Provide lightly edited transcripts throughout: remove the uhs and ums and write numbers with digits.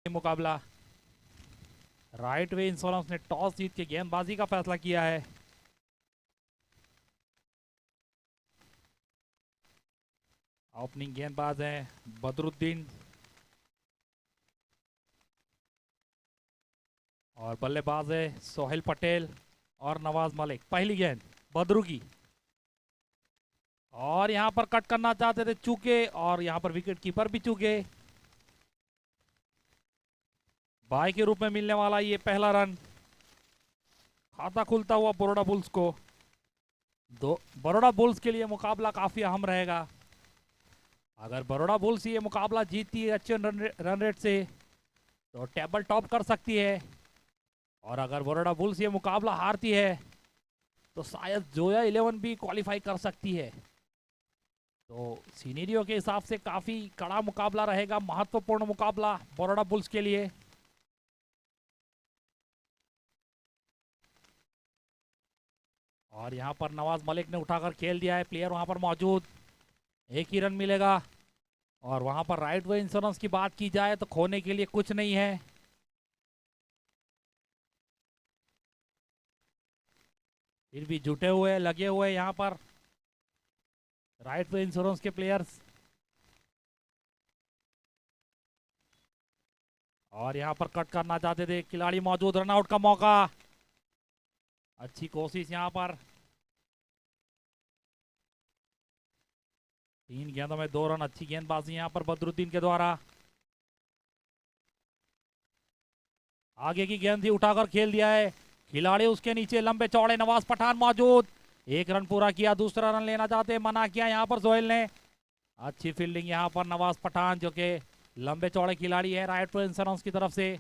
मुकाबला। Right way insurance ने toss जीत के गेंदबाजी का फैसला किया है। ओपनिंग गेंदबाज हैं बदरुद्दीन और बल्लेबाज है सोहेल पटेल और नवाज मलिक। पहली गेंद बदरू की और यहां पर कट करना चाहते थे, चूके, और यहां पर विकेट कीपर भी चूके। बाय के रूप में मिलने वाला ये पहला रन। खाता खुलता हुआ बड़ौदा बुल्स को। बड़ौदा बुल्स के लिए मुकाबला काफी अहम रहेगा। अगर बड़ौदा बुल्स ये मुकाबला जीतती है अच्छे रन रेट से तो टेबल टॉप कर सकती है, और अगर बड़ौदा बुल्स ये मुकाबला हारती है तो शायद जोया 11 भी क्वालिफाई कर सकती है। तो सीनेरियो के हिसाब से काफी कड़ा मुकाबला रहेगा, महत्वपूर्ण मुकाबला बड़ौदा बुल्स के लिए। और यहां पर नवाज मलिक ने उठाकर खेल दिया है, प्लेयर वहां पर मौजूद। एक ही रन मिलेगा। और वहां पर राइट वे इंश्योरेंस की बात की जाए तो खोने के लिए कुछ नहीं है। फिर भी जुटे हुए लगे हुए यहां पर राइट वे इंश्योरेंस के प्लेयर्स। और यहां पर कट करना चाहते थे खिलाड़ी मौजूद, रनआउट का मौका। अच्छी कोशिश यहां पर। 3 गेंदों में 2 रन। अच्छी गेंदबाजी यहां पर बदरुद्दीन के द्वारा। आगे की गेंद थी, उठाकर खेल दिया है। खिलाड़ी उसके नीचे लंबे चौड़े नवाज पठान मौजूद। 1 रन पूरा किया, दूसरा रन लेना चाहते, मना किया यहां पर सोहेल ने। अच्छी फील्डिंग यहां पर नवाज पठान, जो कि लंबे चौड़े खिलाड़ी है राइट वे इंश्योरेंस की तरफ से।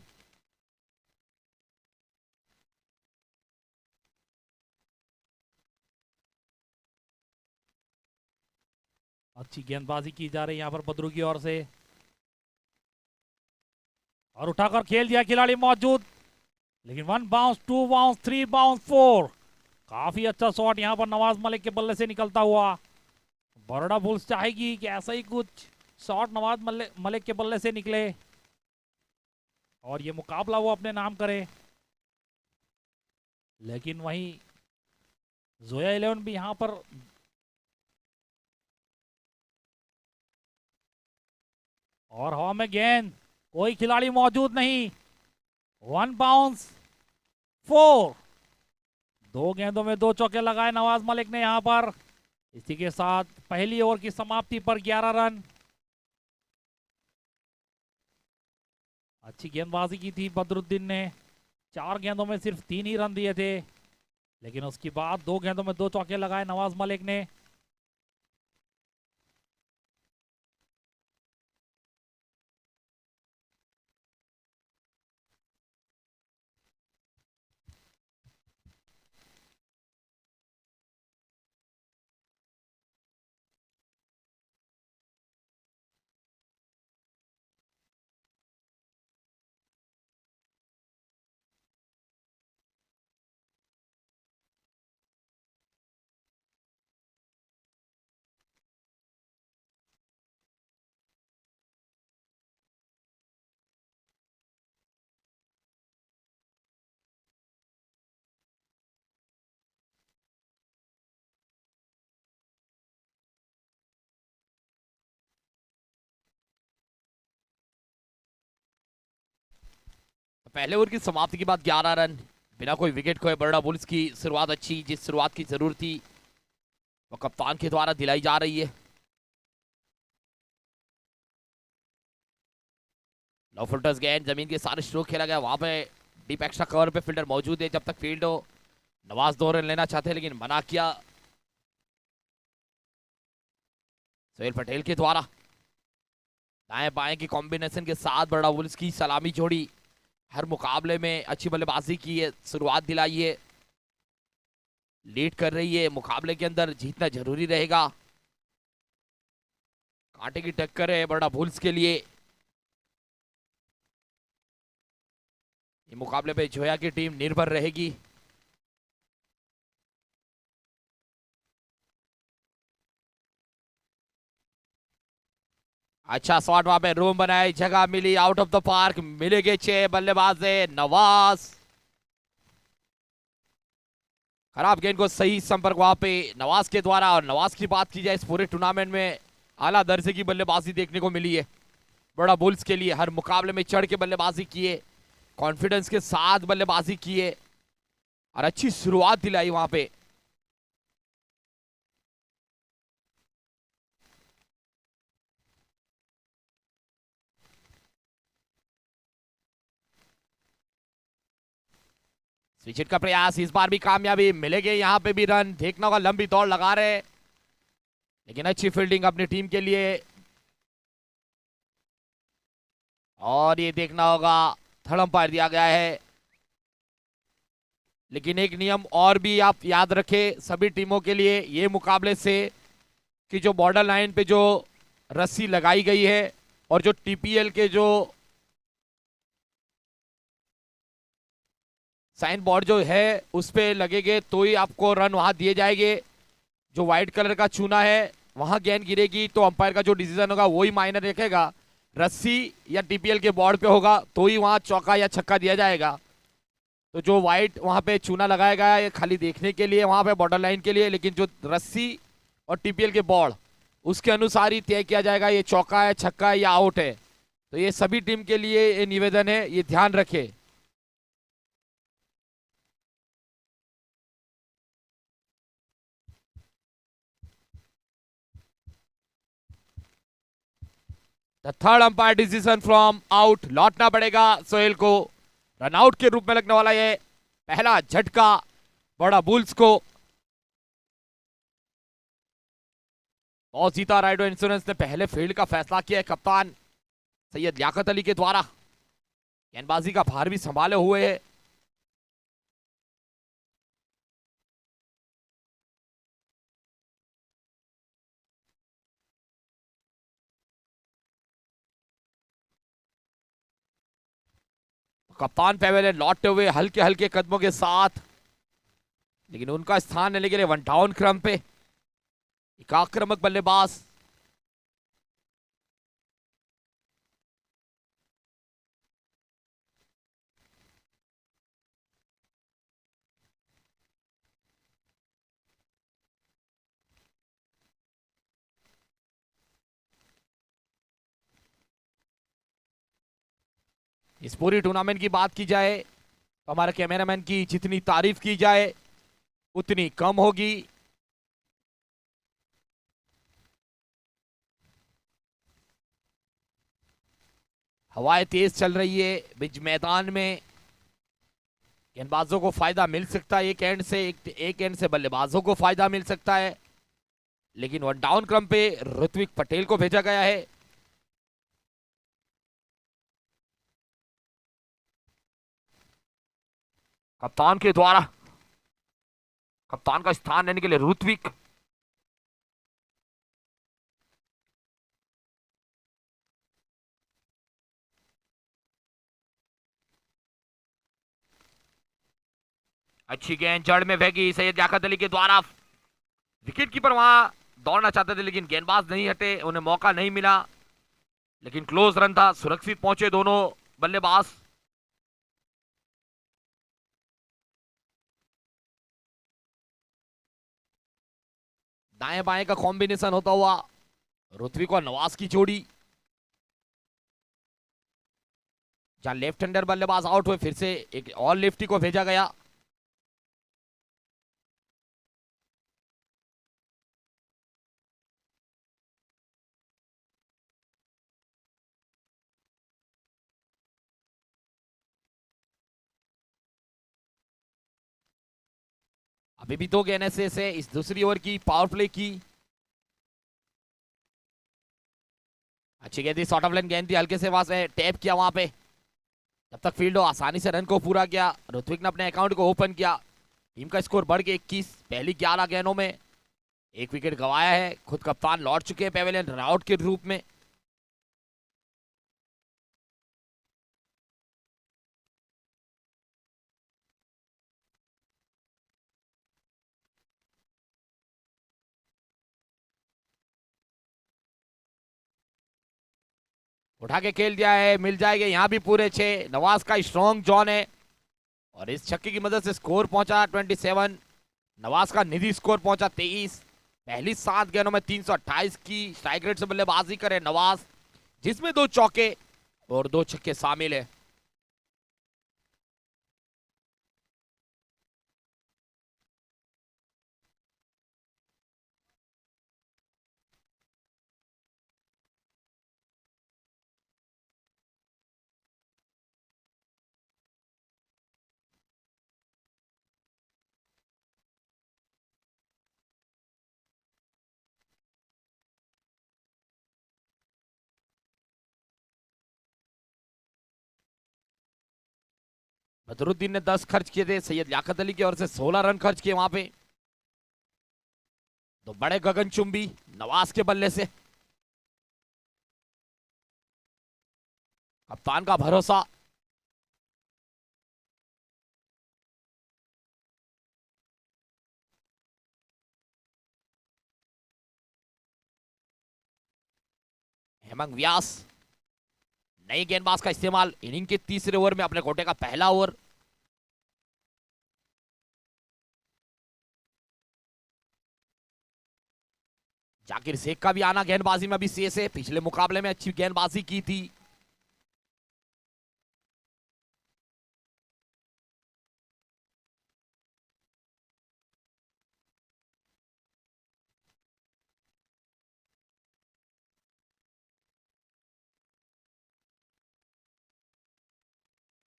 अच्छी गेंदबाजी की जा रही है यहां पर बदरू की ओर से। और उठाकर खेल दिया, खिलाड़ी मौजूद, लेकिन 1 बाउंस, 2 बाउंस, 3 बाउंस, 4। काफी अच्छा शॉट यहां पर नवाज मलिक के बल्ले से निकलता हुआ। बड़ौदा बुल्स चाहेगी कि ऐसा ही कुछ शॉट नवाज मलिक के बल्ले से निकले और ये मुकाबला वो अपने नाम करे। लेकिन वहीं जोया 11 भी यहां पर और हवा में गेंद, कोई खिलाड़ी मौजूद नहीं। 1 बाउंस, 4। 2 गेंदों में 2 चौके लगाए नवाज मलिक ने यहां पर। इसी के साथ पहली ओवर की समाप्ति पर 11 रन। अच्छी गेंदबाजी की थी बदरुद्दीन ने। 4 गेंदों में सिर्फ 3 ही रन दिए थे, लेकिन उसके बाद 2 गेंदों में 2 चौके लगाए नवाज मलिक ने। पहले ओवर की समाप्ति के बाद 11 रन बिना कोई विकेट खोए। बड़ौदा बुल्स की शुरुआत अच्छी, जिस शुरुआत की जरूरत थी वो कप्तान के द्वारा दिलाई जा रही है। लो फुल्टर्स गेंद जमीन के सारे स्ट्रोक खेला गया, वहां पे डीप एक्स्ट्रा कवर पे फील्डर मौजूद है जब तक फील्ड हो। नवाज 2 रन लेना चाहते लेकिन मना किया सोहेल पटेल के द्वारा। दाएं बाएं की कॉम्बिनेशन के साथ बड़ौदा बुल्स की सलामी जोड़ी हर मुकाबले में अच्छी बल्लेबाजी की है, शुरुआत दिलाई है, लीड कर रही है। मुकाबले के अंदर जीतना जरूरी रहेगा। कांटे की टक्कर है बड़ौदा बुल्स के लिए। ये मुकाबले पे जोया की टीम निर्भर रहेगी। अच्छा शॉट, वहां पे रूम बनाई, जगह मिली, आउट ऑफ द पार्क, मिलेंगे 6 बल्लेबाज है नवाज। खराब गेंद को सही संपर्क वहां पे नवाज के द्वारा। और नवाज की बात की जाए, इस पूरे टूर्नामेंट में आला दर्जे की बल्लेबाजी देखने को मिली है बड़ा बुल्स के लिए। हर मुकाबले में चढ़ के बल्लेबाजी किए, कॉन्फिडेंस के साथ बल्लेबाजी किए और अच्छी शुरुआत दिलाई वहां पे। स्विच का प्रयास, इस बार भी कामयाबी, मिलेंगे यहाँ पे भी रन। देखना होगा, लंबी दौड़ लगा रहे, लेकिन अच्छी फील्डिंग अपनी टीम के लिए। और ये देखना होगा, थर्ड अंपायर दिया गया है। लेकिन एक नियम और भी आप याद रखें सभी टीमों के लिए ये मुकाबले से, कि जो बॉर्डर लाइन पे जो रस्सी लगाई गई है और जो टीपीएल के जो साइन बोर्ड जो है उस पे लगेंगे तो ही आपको रन वहां दिए जाएंगे। जो व्हाइट कलर का चूना है वहां गेंद गिरेगी तो अंपायर का जो डिसीजन होगा वही मायने रखेगा। रस्सी या टीपीएल के बोर्ड पे होगा तो ही वहां चौका या छक्का दिया जाएगा। तो जो व्हाइट वहां पे चूना लगाया गया है ये खाली देखने के लिए, वहां पे बॉर्डर लाइन के लिए, लेकिन जो रस्सी और टीपीएल के बोर्ड उसके अनुसार ही तय किया जाएगा ये चौका है, छक्का है या आउट है। तो ये सभी टीम के लिए ये निवेदन है, ये ध्यान रखे। The third umpire decision from out, लौटना पड़ेगा सोहेल को। रनआउट के रूप में लगने वाला ये पहला झटका बड़ा बुल्स को। टॉस जीता राइडो इंश्योरेंस ने, पहले फील्ड का फैसला किया है कप्तान सैयद लियाकत अली के द्वारा। गेंदबाजी का भार भी संभाले हुए है। कप्तान पेवेलियन लौटते हुए हल्के हल्के कदमों के साथ, लेकिन उनका स्थान लेने के लिए वन डाउन क्रम पे एक आक्रामक बल्लेबाज। इस पूरी टूर्नामेंट की बात की जाए तो हमारे कैमरामैन की जितनी तारीफ की जाए उतनी कम होगी। हवाएं तेज चल रही है बीच मैदान में, गेंदबाजों को फायदा मिल सकता है एक एंड से, एक एंड से बल्लेबाजों को फायदा मिल सकता है। लेकिन वन डाउन क्रम पे ऋत्विक पटेल को भेजा गया है। कप्तान के द्वारा, कप्तान का स्थान लेने के लिए ऋत्विक। अच्छी गेंद जड़ में फेंकी सैयद लियाकत अली के द्वारा। विकेट कीपर वहां दौड़ना चाहते थे लेकिन गेंदबाज नहीं हटे, उन्हें मौका नहीं मिला। लेकिन क्लोज रन था, सुरक्षित पहुंचे दोनों बल्लेबाज। दाएं बाएं का कॉम्बिनेशन होता हुआ ऋत्विक और नवाज की जोड़ी। जहां लेफ्ट हैंडर बल्लेबाज आउट हुए, फिर से एक और लेफ्टी को भेजा गया। अभी भी 2 गेंद ऐसे से इस दूसरी ओवर की पावर प्ले की। अच्छी गेंद थी, शॉर्ट ऑफ लाइन गेंद थी, हल्के से वहां से टैप किया वहां पे। जब तक फील्ड हो आसानी से रन को पूरा किया, ऋत्विक ने अपने अकाउंट को ओपन किया। टीम का स्कोर बढ़ गया 21। पहली 11 गेंदों में एक विकेट गंवाया है। खुद कप्तान लौट चुके हैं पेवेलियन रनआउट के रूप में। उठा के खेल दिया है, मिल जाएंगे यहाँ भी पूरे 6। नवाज का स्ट्रॉन्ग जॉन है और इस छक्के की मदद से स्कोर पहुंचा 27। नवाज का निधि स्कोर पहुंचा 23। पहली 7 गेंदों में 328 की स्ट्राइक रेट से बल्लेबाजी करे नवाज, जिसमें 2 चौके और 2 छक्के शामिल है। बदरुद्दीन ने 10 खर्च किए थे, सैयद लियाकत अली की ओर से 16 रन खर्च किए वहां पे। तो बड़े गगनचुंबी नवाज के बल्ले से कप्तान का भरोसा। हेमंत व्यास नई गेंदबाज का इस्तेमाल इनिंग के तीसरे ओवर में, अपने कोटे का पहला ओवर। जाकिर शेख का भी आना गेंदबाजी में अभी शेष है, पिछले मुकाबले में अच्छी गेंदबाजी की थी।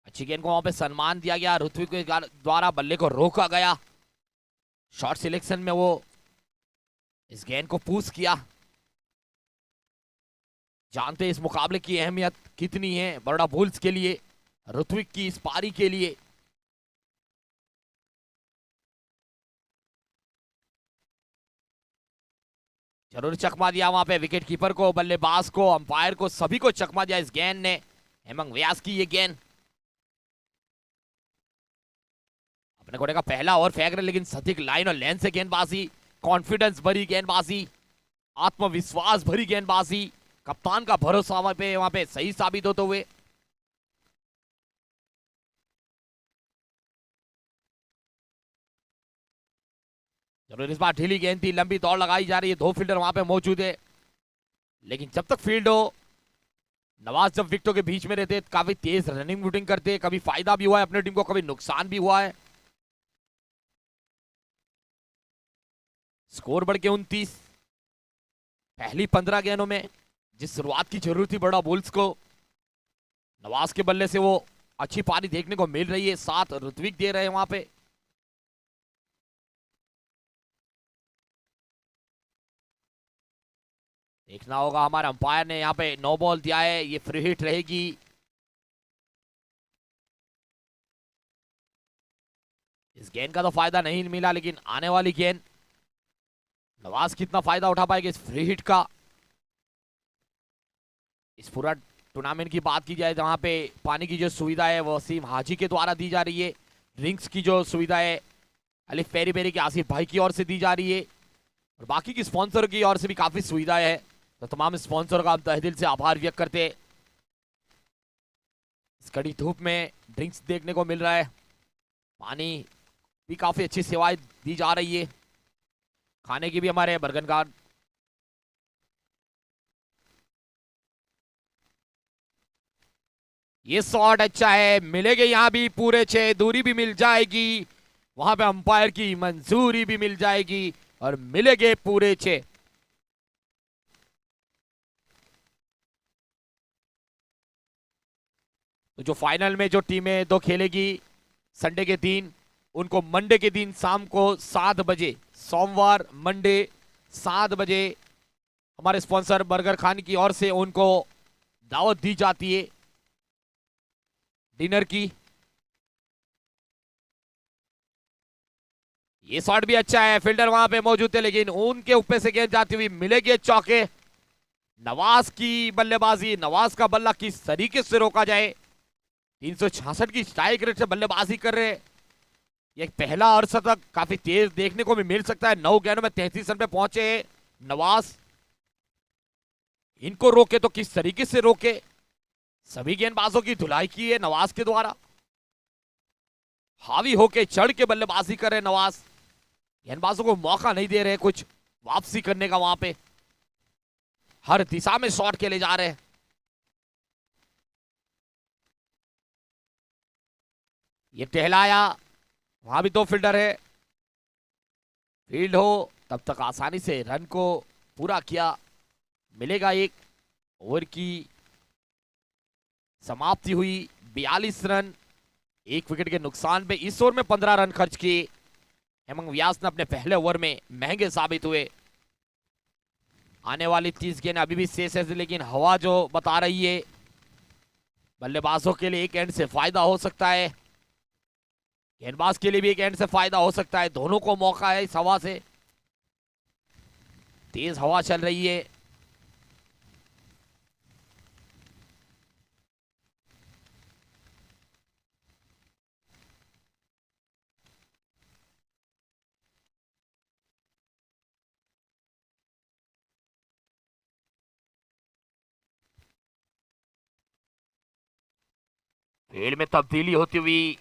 अच्छी गेंद को वहां पे सम्मान दिया गया, ऋत्विक के द्वारा बल्ले को रोका गया। शॉट सिलेक्शन में वो इस गेंद को पूछ किया। जानते हैं इस मुकाबले की अहमियत कितनी है बरोड़ा बुल्स के लिए, ऋत्विक की इस पारी के लिए। जरूर चकमा दिया वहां पे विकेट कीपर को, बल्लेबाज को, अंपायर को, सभी को चकमा दिया इस गेंद ने। हेमंत व्यास की ये गेंद अपने कोटे का पहला ओवर फेंक रहे, लेकिन सटीक लाइन और लेंथ से गेंदबाजी, कॉन्फिडेंस भरी गेंदबाजी, आत्मविश्वास भरी गेंदबाजी, कप्तान का भरोसा वहां पे सही साबित होते हुए। जरूर इस बार ढीली गेंद थी, लंबी दौड़ लगाई जा रही है, 2 फील्डर वहां पे मौजूद है, लेकिन जब तक फील्ड हो, नवाज जब विकेटों के बीच में रहते काफी तेज रनिंग वुटिंग करते, कभी फायदा भी हुआ है अपनी टीम को, कभी नुकसान भी हुआ है। स्कोर बढ़ के 29। पहली 15 गेंदों में जिस शुरुआत की जरूरत थी बड़ा बुल्स को, नवाज के बल्ले से वो अच्छी पारी देखने को मिल रही है। 7 ऋत्विक दे रहे हैं वहां पे। देखना होगा, हमारे अंपायर ने यहाँ पे 9 बॉल दिया है, ये फ्री हिट रहेगी। इस गेंद का तो फायदा नहीं मिला, लेकिन आने वाली गेंद नवाज कितना फायदा उठा पाएगा इस फ्री हिट का। इस पूरा टूर्नामेंट की बात की जाए, जहां पे पानी की जो सुविधा है वो वसीम हाजी के द्वारा दी जा रही है, ड्रिंक्स की जो सुविधा है अलिफ पेरी पेरी के आसिफ भाई की ओर से दी जा रही है, और बाकी की स्पॉन्सर की ओर से भी काफी सुविधा है। तो तमाम स्पॉन्सर का हम तहे दिल से आभार व्यक्त करते हैं। इस कड़ी धूप में ड्रिंक्स देखने को मिल रहा है, पानी भी काफी अच्छी सेवाएं दी जा रही है, खाने की भी हमारे बर्गन गार्ड। ये शॉट अच्छा है, मिलेंगे यहां भी पूरे 6, दूरी भी मिल जाएगी, वहां पे अंपायर की मंजूरी भी मिल जाएगी और मिलेंगे पूरे 6। तो जो फाइनल में जो टीमें 2 खेलेगी संडे के दिन, उनको मंडे के दिन शाम को 7 बजे, सोमवार मंडे 7 बजे हमारे स्पॉन्सर बर्गर खान की ओर से उनको दावत दी जाती है डिनर की। ये शॉट भी अच्छा है, फील्डर वहां पे मौजूद थे, लेकिन उनके ऊपर से गेंद जाती हुई मिलेगी चौके। नवाज की बल्लेबाजी, नवाज का बल्ला किस तरीके से रोका जाए। 366 की स्ट्राइक रेट से बल्लेबाजी कर रहे हैं। ये पहला अर्धशतक काफी तेज देखने को भी मिल सकता है। 9 गेंदों में 33 रन पे पहुंचे नवाज। इनको रोके तो किस तरीके से रोके। सभी गेंदबाजों की धुलाई की है नवाज के द्वारा। हावी होके चढ़ के बल्लेबाजी कर रहे नवाज। गेंदबाजों को मौका नहीं दे रहे कुछ वापसी करने का। वहां पे हर दिशा में शॉट खेले जा रहे हैं। ये टहलाया, वहां भी 2 फील्डर है। फील्ड हो तब तक आसानी से रन को पूरा किया। मिलेगा एक। ओवर की समाप्ति हुई 42 रन 1 विकेट के नुकसान पे। इस ओवर में 15 रन खर्च किए हेमंत व्यास ने अपने पहले ओवर में, महंगे साबित हुए। आने वाली 30 गेंद अभी भी शेष है, लेकिन हवा जो बता रही है बल्लेबाजों के लिए एक एंड से फायदा हो सकता है, गेंदबाज के लिए भी एक एंड से फायदा हो सकता है। दोनों को मौका है इस हवा से। तेज हवा चल रही है। फील्ड में तब्दीली होती हुई,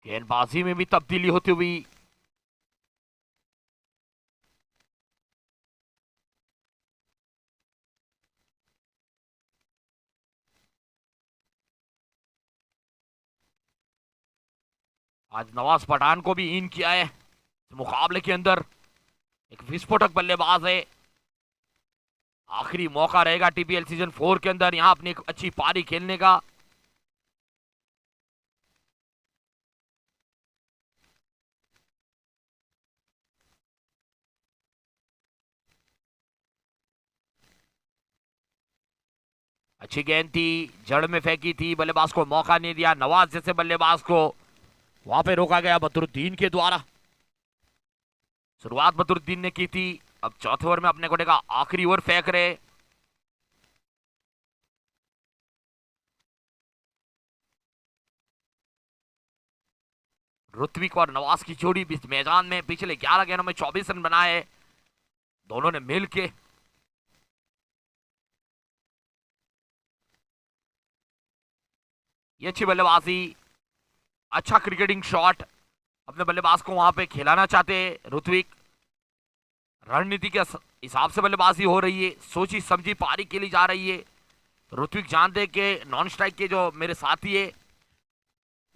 गेंदबाजी में भी तब्दीली होती हुई। आज नवाज पठान को भी इन किया है इस मुकाबले के अंदर। एक विस्फोटक बल्लेबाज है। आखिरी मौका रहेगा टीपीएल सीजन 4 के अंदर यहां अपनी एक अच्छी पारी खेलने का। अच्छी गेंद थी, जड़ में फेंकी थी, बल्लेबाज को मौका नहीं दिया। नवाज जैसे बल्लेबाज को वहां पे रोका गया बदरुद्दीन के द्वारा। शुरुआत बदरुद्दीन ने की थी। अब चौथे ओवर में अपने कोटे का आखिरी ओवर फेंक रहे। ऋत्विक और नवाज की जोड़ी बीच मैदान में पिछले 11 गेंदों में 24 रन बनाए दोनों ने मिलके। ये अच्छी बल्लेबाजी, अच्छा क्रिकेटिंग शॉट। अपने बल्लेबाज को वहां पे खिलाना चाहते ऋत्विक। रणनीति के हिसाब से बल्लेबाजी हो रही है, सोची समझी पारी खेली जा रही है। ऋत्विक जानते के नॉन स्ट्राइक के जो मेरे साथी है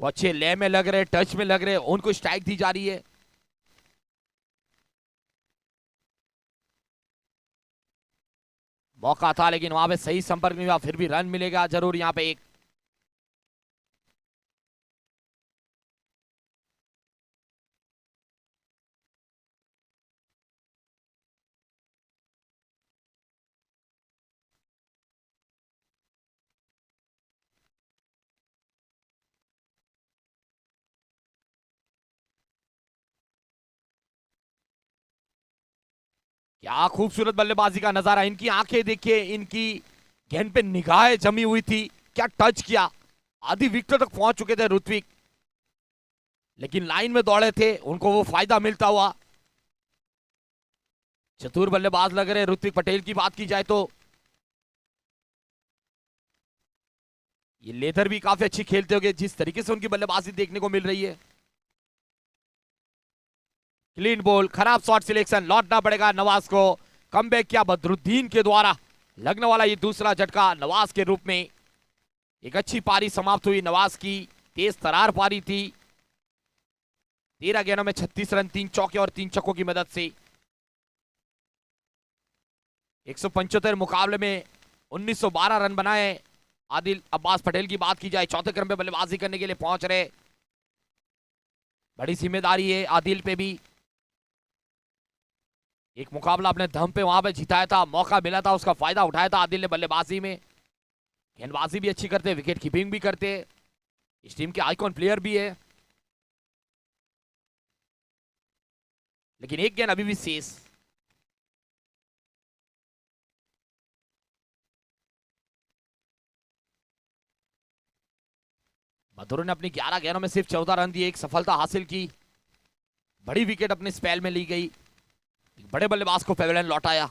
वो अच्छे ले में लग रहे, टच में लग रहे, उनको स्ट्राइक दी जा रही है। मौका था लेकिन वहां पे सही संपर्क नहीं हुआ, फिर भी रन मिलेगा जरूर यहां पे एक। क्या खूबसूरत बल्लेबाजी का नजारा। इनकी आंखें देखिए, इनकी गेंद पे निगाहें जमी हुई थी। क्या टच किया, आधी विकेट तक पहुंच चुके थे ऋत्विक, लेकिन लाइन में दौड़े थे, उनको वो फायदा मिलता हुआ। चतुर बल्लेबाज लग रहे ऋत्विक पटेल की बात की जाए तो। ये लेदर भी काफी अच्छी खेलते होंगे जिस तरीके से उनकी बल्लेबाजी देखने को मिल रही है। क्लीन बॉल, खराब शॉट सिलेक्शन, लौटना पड़ेगा नवाज को। कमबैक किया बदरुद्दीन के द्वारा। लगने वाला ये दूसरा झटका नवाज के रूप में। एक अच्छी पारी समाप्त हुई नवाज की, तेज तरार पारी थी। 13 गेंदों में 36 रन, 3 चौके और 3 छक्कों की मदद से। 175 मुकाबले में 1912 रन बनाए। आदिल अब्बास पटेल की बात की जाए, चौथे क्रम पे बल्लेबाजी करने के लिए पहुंच रहे। बड़ी जिम्मेदारी है आदिल पे भी। एक मुकाबला अपने दम पे वहां पे जिताया था, मौका मिला था, उसका फायदा उठाया था आदिल ने बल्लेबाजी में। गेंदबाजी भी अच्छी करते, विकेट कीपिंग भी करते, इस टीम के आइकॉन प्लेयर भी है। लेकिन एक गेंद अभी भी शेष। मधुर ने अपनी 11 गेंदों में सिर्फ 14 रन दिए, एक सफलता हासिल की। बड़ी विकेट अपने स्पेल में ली गई, बड़े बल्लेबाज को पेवेलियन लौटाया।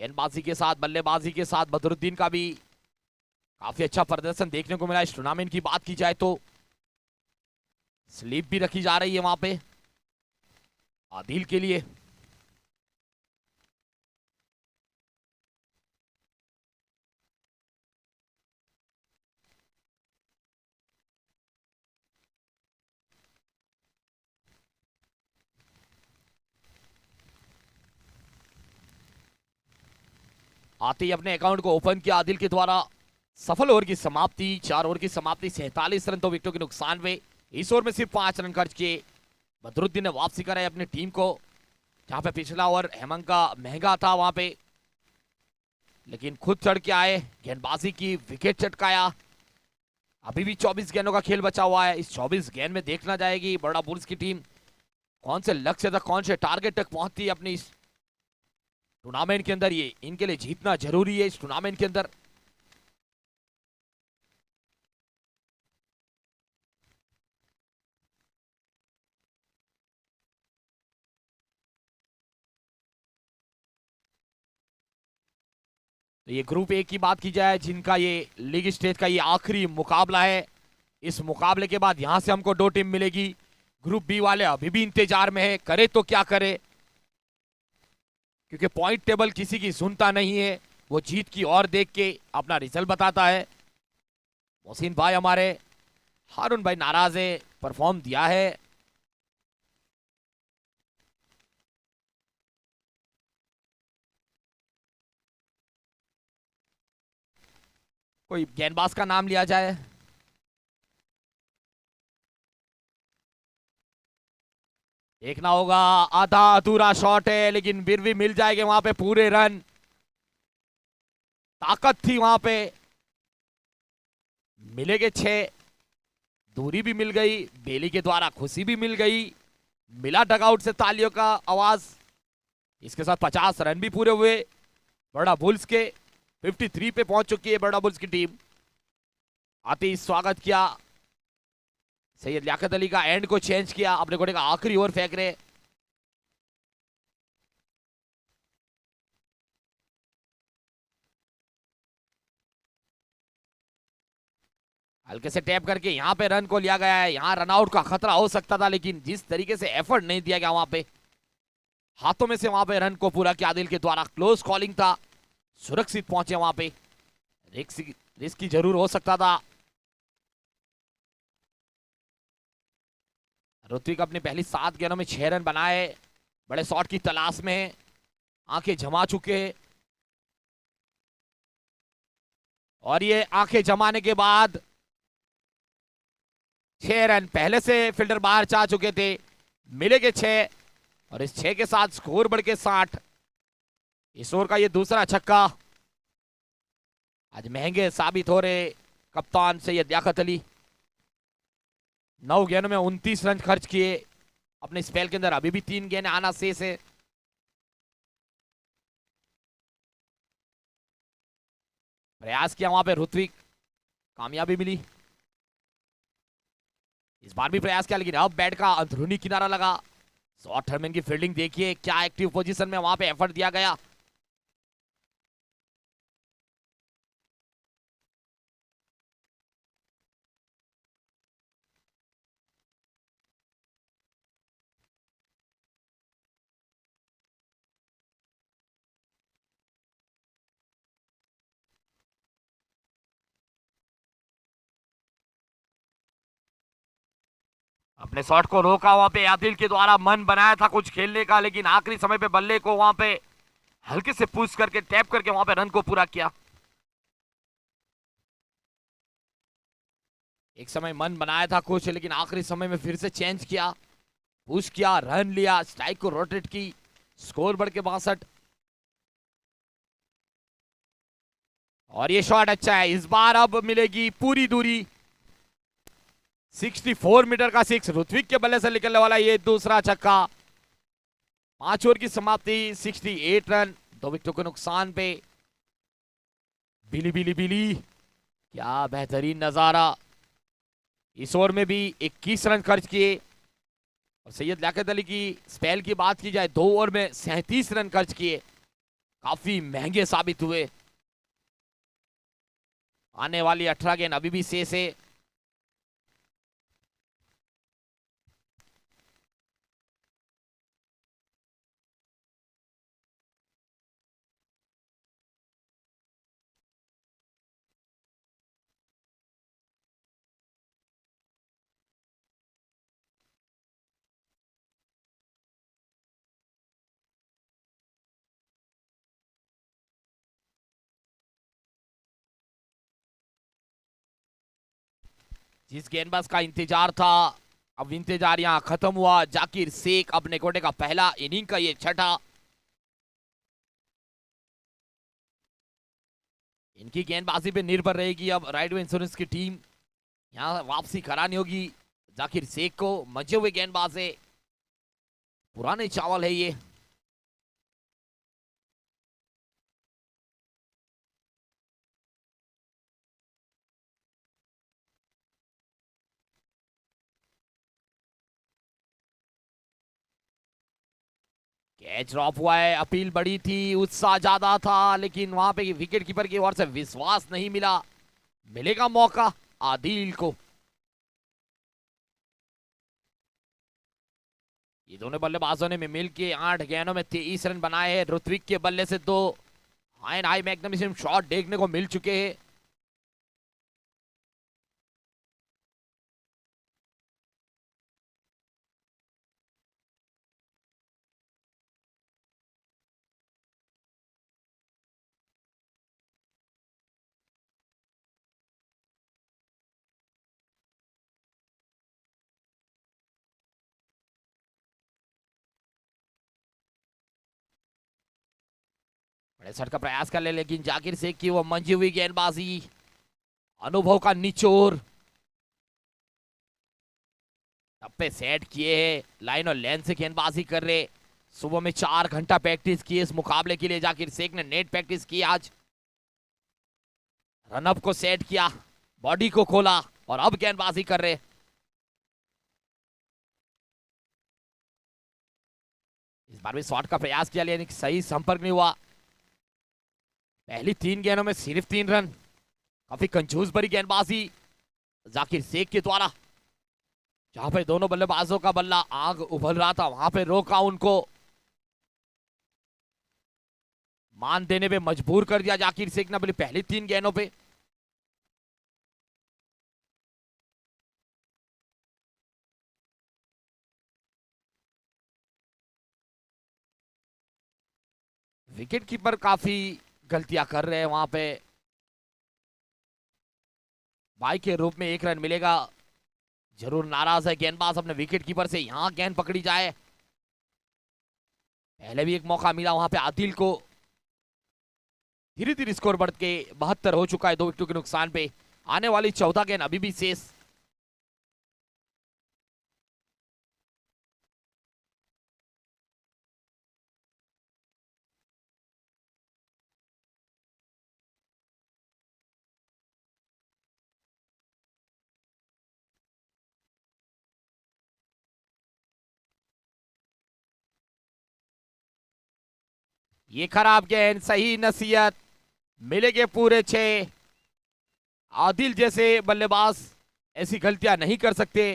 गेंदबाजी के साथ बल्लेबाजी के साथ बदरुद्दीन का भी काफी अच्छा प्रदर्शन देखने को मिला। इस टूर्नामेंट की बात की जाए तो स्लीप भी रखी जा रही है वहां पे आदिल के लिए। आते ही अपने अकाउंट को ओपन किया आदिल के द्वारा। सफल ओवर की समाप्ति, 4 ओवर की समाप्ति, 47 रन 2 विकेटों के नुकसान में। इस ओवर में सिर्फ 5 रन खर्च किए। बदरुद्दीन ने वापसी कराई अपनी टीम को, जहां पे पिछला ओवर हेमंत का महंगा था वहां पे, लेकिन खुद चढ़ के आए, गेंदबाजी की, विकेट चटकाया। अभी भी 24 गेंदों का खेल बचा हुआ है। इस 24 गेंद में देखना जाएगी बड़ौदा बुल्स की टीम कौन से लक्ष्य तक, कौन से टारगेट तक पहुंचती है अपनी इस टूर्नामेंट के अंदर। ये इनके लिए जीतना जरूरी है इस टूर्नामेंट के अंदर। तो ये ग्रुप ए की बात की जाए, जिनका ये लीग स्टेज का ये आखिरी मुकाबला है। इस मुकाबले के बाद यहां से हमको 2 टीम मिलेगी। ग्रुप बी वाले अभी भी इंतजार में है, करे तो क्या करे, क्योंकि पॉइंट टेबल किसी की सुनता नहीं है, वो जीत की ओर देख के अपना रिजल्ट बताता है। मोहसिन भाई हमारे, हारून भाई नाराज है, परफॉर्म दिया है। कोई गेंदबाज का नाम लिया जाए। देखना होगा, आधा अधूरा शॉट है, लेकिन फिर भी मिल जाएंगे वहां पे पूरे रन। ताकत थी वहां पे, मिलेंगे 6। दूरी भी मिल गई, बेली के द्वारा खुशी भी मिल गई, मिला डगआउट से तालियों का आवाज। इसके साथ 50 रन भी पूरे हुए। बड़ा बुल्स के 53 पे पहुंच चुकी है बड़ा बुल्स की टीम। आते ही स्वागत किया सैयद लियाकत अली का, एंड को चेंज किया, अपने घोड़े का आखिरी ओवर फेंक रहे। हल्के से टैप करके यहां पे रन को लिया गया है। यहां रनआउट का खतरा हो सकता था, लेकिन जिस तरीके से एफर्ट नहीं दिया गया वहां पे, हाथों में से वहां पे रन को पूरा किया आदिल के द्वारा। क्लोज कॉलिंग था, सुरक्षित पहुंचे वहां पे। रिस्क की जरूर हो सकता था। ऋत्विक अपनी पहली 7 गेंदों में 6 रन बनाए, बड़े शॉट की तलाश में, आंखें जमा चुके। और ये आंखें जमाने के बाद 6 रन, पहले से फील्डर बाहर जा चुके थे, मिलेंगे 6, और इस 6 के साथ स्कोर बढ़ के 60। इस ओवर का ये दूसरा छक्का। आज महंगे साबित हो रहे कप्तान सैयद लियाकत अली। 9 गेंदों में 29 रन खर्च किए अपने स्पेल के अंदर। अभी भी 3 गेंद आना शेष है। प्रयास किया वहां पे ऋत्विक, कामयाबी मिली। इस बार भी प्रयास किया, लेकिन अब बैट का अंदरूनी किनारा लगा। शॉर्ट थर्मैन की फील्डिंग देखिए, क्या एक्टिव पोजीशन में वहां पे एफर्ट दिया गया। अपने शॉट को रोका वहां पे आदिल के द्वारा, मन बनाया था कुछ खेलने का, लेकिन आखिरी समय पे बल्ले को वहां पे हल्के से पुश करके, टैप करके वहां पे रन को पूरा किया। एक समय मन बनाया था कुछ, लेकिन आखिरी समय में फिर से चेंज किया, पुश किया, रन लिया, स्ट्राइक को रोटेट की, स्कोर बढ़ के 62। और ये शॉट अच्छा है। इस बार अब मिलेगी पूरी दूरी, 64 मीटर का 6 ऋत्विक के बल्ले से निकलने वाला ये दूसरा छक्का। 5 ओवर की समाप्ति, 68 रन 2 विकेटों के नुकसान पे। बिली बिली बिली, क्या बेहतरीन नजारा। इस ओवर में भी 21 रन खर्च किए। और सैयद लियाकत अली की स्पेल की बात की जाए, 2 ओवर में 37 रन खर्च किए। काफी महंगे साबित हुए। आने वाली 18 गेंद अभी भी शेष है। जिस गेंदबाज का इंतजार था, अब इंतजार यहां खत्म हुआ। जाकिर शेख अपने कोटे का पहला इनिंग का ये छठा। इनकी गेंदबाजी पे निर्भर रहेगी अब राइडवे इंश्योरेंस की टीम। यहां वापसी करानी होगी जाकिर शेख को। मजे हुए गेंदबाज है, पुराने चावल है ये। कैच ड्रॉप हुआ है, अपील बड़ी थी, उत्साह ज्यादा था, लेकिन वहां पे विकेट कीपर की ओर से विश्वास नहीं मिला। मिलेगा मौका आदिल को। ये दोनों बल्लेबाजों ने मिल के 8 गेंदों में 23 रन बनाए हैं। ऋत्विक के बल्ले से 2 हाई मैग्नेशियम शॉट देखने को मिल चुके हैं। बड़े शॉट का प्रयास कर ले, लेकिन जाकिर शेख की वो मंजी हुई गेंदबाजी, अनुभव का निचोर। टप्पे सेट किए हैं, लाइन और लेंथ से गेंदबाजी कर रहे। सुबह में 4 घंटा प्रैक्टिस की इस मुकाबले के लिए। जाकिर शेख ने नेट प्रैक्टिस की आज। रनअप को सेट किया, बॉडी को खोला और अब गेंदबाजी कर रहे। इस बार भी शॉट का प्रयास किया, लेकिन सही संपर्क नहीं हुआ। पहली 3 गेंदों में सिर्फ 3 रन। काफी कंजूस भरी गेंदबाजी जाकिर शेख के द्वारा। जहां पे दोनों बल्लेबाजों का बल्ला आग उभल रहा था, वहां पे रोका उनको। मान देने पे मजबूर कर दिया जाकिर शेख ने अपनी पहली 3 गेंदों पे। विकेट कीपर काफी गलतियां कर रहे हैं वहां पे। बाई के रूप में 1 रन मिलेगा। जरूर नाराज है गेंदबाज अपने विकेट कीपर से। यहां गेंद पकड़ी जाए, पहले भी एक मौका मिला वहां पे आदिल को। धीरे धीरे स्कोर बढ़ के 72 हो चुका है 2 विकेटों के नुकसान पे। आने वाली 14 गेंद अभी भी शेष। ये खराब गेंद, सही नसीहत, मिलेंगे पूरे 6। आदिल जैसे बल्लेबाज ऐसी गलतियां नहीं कर सकते।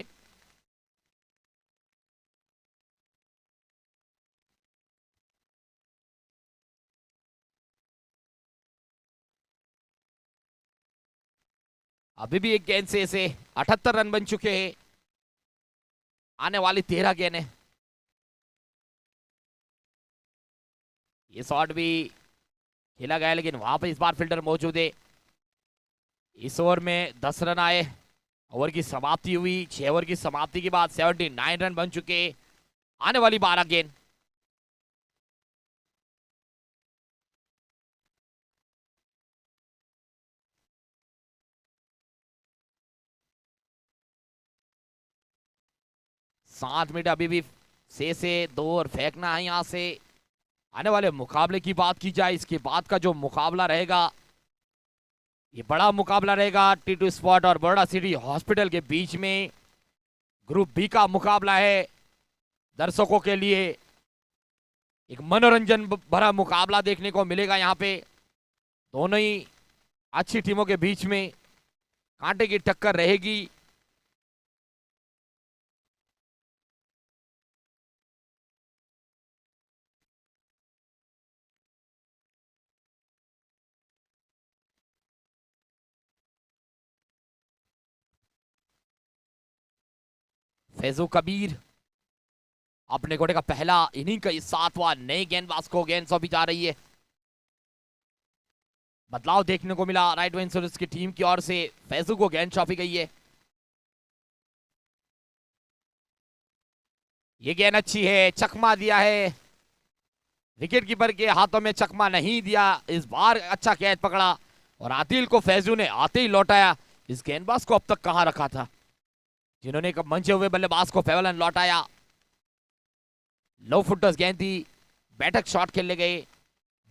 अभी भी एक गेंद से ऐसे 78 रन बन चुके हैं। आने वाली 13 गेंद है। ये शॉट भी खेला गया, लेकिन वहां पर इस बार फील्डर मौजूद है। इस ओवर में 10 रन आए। ओवर की समाप्ति हुई। 6 ओवर की समाप्ति के बाद 79 रन बन चुके। आने वाली 12 गेंद। सात मिनट अभी भी शेष है। 2 और फेंकना है यहां से। आने वाले मुकाबले की बात की जाए, इसके बाद का जो मुकाबला रहेगा, ये बड़ा मुकाबला रहेगा T2 स्पॉट और बड़ौदा सिटी हॉस्पिटल के बीच में। ग्रुप बी का मुकाबला है दर्शकों के लिए। एक मनोरंजन भरा मुकाबला देखने को मिलेगा यहाँ पे। दोनों ही अच्छी टीमों के बीच में कांटे की टक्कर रहेगी। फैजू कबीर अपने घोड़े का पहला इनिंग का 7वां नए गेंदबाज को गेंद सौंपी जा रही है। बदलाव देखने को मिला राइट वेंचर्स की टीम की ओर से। फैजू को गेंद सौंपी गई है। ये गेंद अच्छी है, चकमा दिया है। विकेट कीपर के हाथों में चकमा नहीं दिया। इस बार अच्छा कैच पकड़ा और आदिल को फैजू ने आते ही लौटाया। इस गेंदबाज को अब तक कहां रखा था, जिन्होंने एक मंचे हुए बल्लेबाज को फेवलन लौटाया। लो फुटर्स गेंद थी, बैठक शॉट खेलने गए।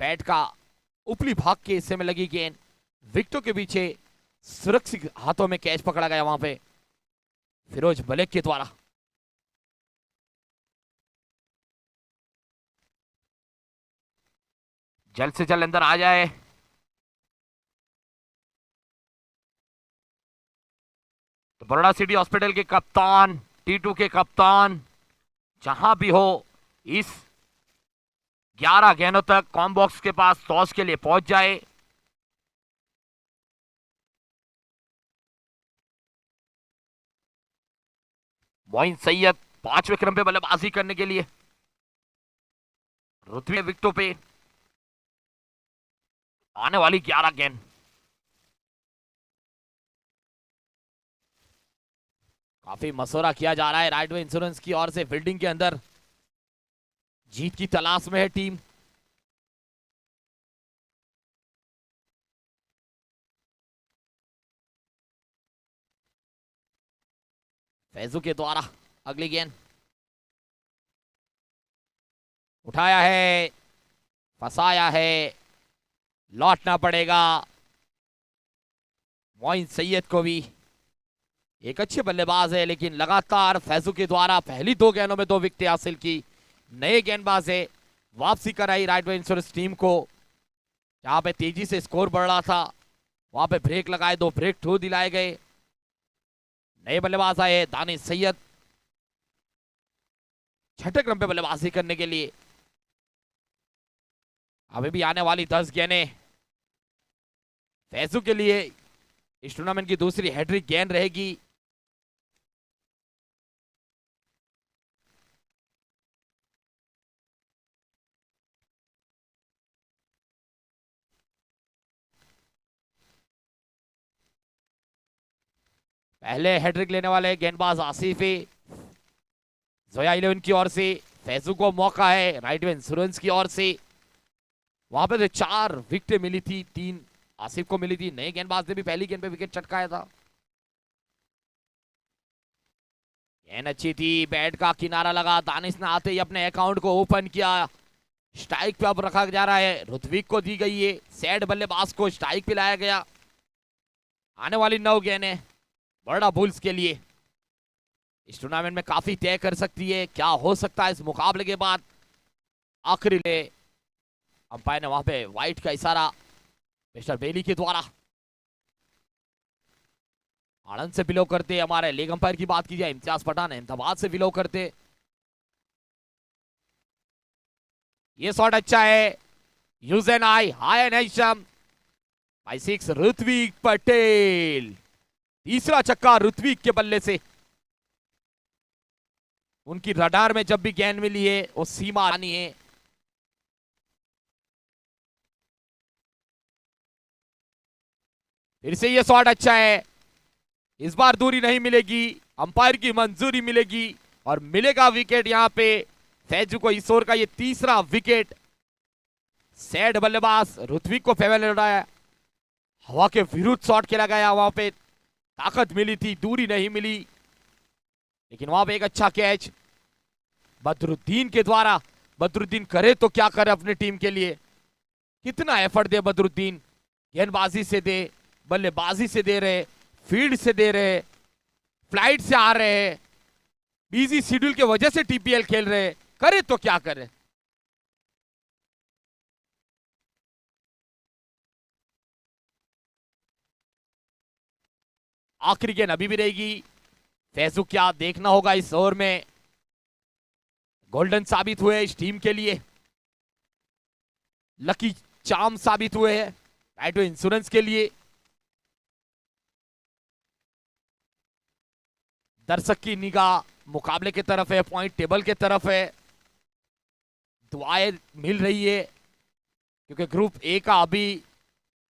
बैट का ऊपरी भाग के हिस्से में लगी गेंद विकेटों के पीछे सुरक्षित हाथों में कैच पकड़ा गया वहां पे फिरोज मलिक के द्वारा। जल्द से जल्द अंदर आ जाए। तो बड़ौदा सिटी हॉस्पिटल के कप्तान, T2 के कप्तान जहां भी हो, इस 11 गेंदों तक कॉम बॉक्स के पास टॉस के लिए पहुंच जाए। मोइन सैयद 5वें क्रम पे बल्लेबाजी करने के लिए। रुतबे विकेटों पे आने वाली 11 गेंद। काफी मशवरा किया जा रहा है राइट वे इंश्योरेंस की ओर से। फील्डिंग के अंदर जीत की तलाश में है टीम। फैजू के द्वारा अगली गेंद उठाया है, फंसाया है, लौटना पड़ेगा। मोइन सैयद को भी एक अच्छे बल्लेबाज है, लेकिन लगातार फैजू के द्वारा पहली 2 गेंदों में 2 विकेटें हासिल की। नए गेंदबाज है, वापसी कराई राइट वे इंश्योरेंस टीम को। जहां पे तेजी से स्कोर बढ़ रहा था वहां पे ब्रेक लगाए, 2 ब्रेक थ्रू दिलाए गए। नए बल्लेबाज आए दानिश सैयद 6ठे क्रम पे बल्लेबाजी करने के लिए। अभी भी आने वाली 10 गेंदें फैजू के लिए इस टूर्नामेंट की दूसरी हैट्रिक गेंद रहेगी। पहले हैट्रिक लेने वाले गेंदबाज आसिफी जोया 11 की ओर से। फैजू को मौका है राइट वे इंश्योरेंस की ओर से। वहां पे 4 विकेटें मिली थी, 3 आसिफ को मिली थी। नए गेंदबाज ने भी पहली गेंद पे विकेट चटकाया था। गेंद अच्छी थी, बैट का किनारा लगा। दानिश ने आते ही अपने अकाउंट को ओपन किया। स्ट्राइक पे अब रखा जा रहा है, ऋत्विक को दी गई है। सैड बल्लेबाज को स्ट्राइक पे लाया गया। आने वाली 9 गेंदें बड़ा बुल्स के लिए इस टूर्नामेंट में काफी तय कर सकती है। क्या हो सकता है इस मुकाबले के बाद। आखिरी ले अंपायर ने वहां पे व्हाइट का इशारा मिस्टर बेली के द्वारा। आनंद से बिलो करते हमारे लेग अंपायर की बात की जाए इम्तियाज पठान अहमदाबाद से बिलो करते। ये शॉट अच्छा है, यूज एन आई हाई एंड हैशम बाय 6 ऋत्विक पटेल। तीसरा छक्का ऋत्विक के बल्ले से। उनकी रडार में जब भी गेंद मिली है वो सीमा आनी है। फिर से ये शॉट अच्छा है, इस बार दूरी नहीं मिलेगी, अंपायर की मंजूरी मिलेगी और मिलेगा विकेट। यहां पे फैजू को इस ओवर का ये तीसरा विकेट। सैड बल्लेबाज ऋत्विक को फेवर लौटाया, हवा के विरुद्ध शॉट खेला गया। वहां पे ताकत मिली थी, दूरी नहीं मिली, लेकिन वहां पे एक अच्छा कैच बदरुद्दीन के द्वारा। बदरुद्दीन करे तो क्या करे अपनी टीम के लिए। कितना एफर्ट दे बदरुद्दीन, गेंदबाजी से दे, बल्लेबाजी से दे रहे, फील्ड से दे रहे, फ्लाइट से आ रहे, बिजी शेड्यूल के वजह से टीपीएल खेल रहे, करे तो क्या करे। आखिरी गेंद अभी भी रहेगी। फैजू क्या देखना होगा इस ओवर में, गोल्डन साबित हुए इस टीम के लिए, लकी चार्म साबित हुए हैं राइटो इंश्योरेंस के लिए। दर्शक की निगाह मुकाबले की तरफ है, पॉइंट टेबल की तरफ है, दुआएं मिल रही है क्योंकि ग्रुप ए का अभी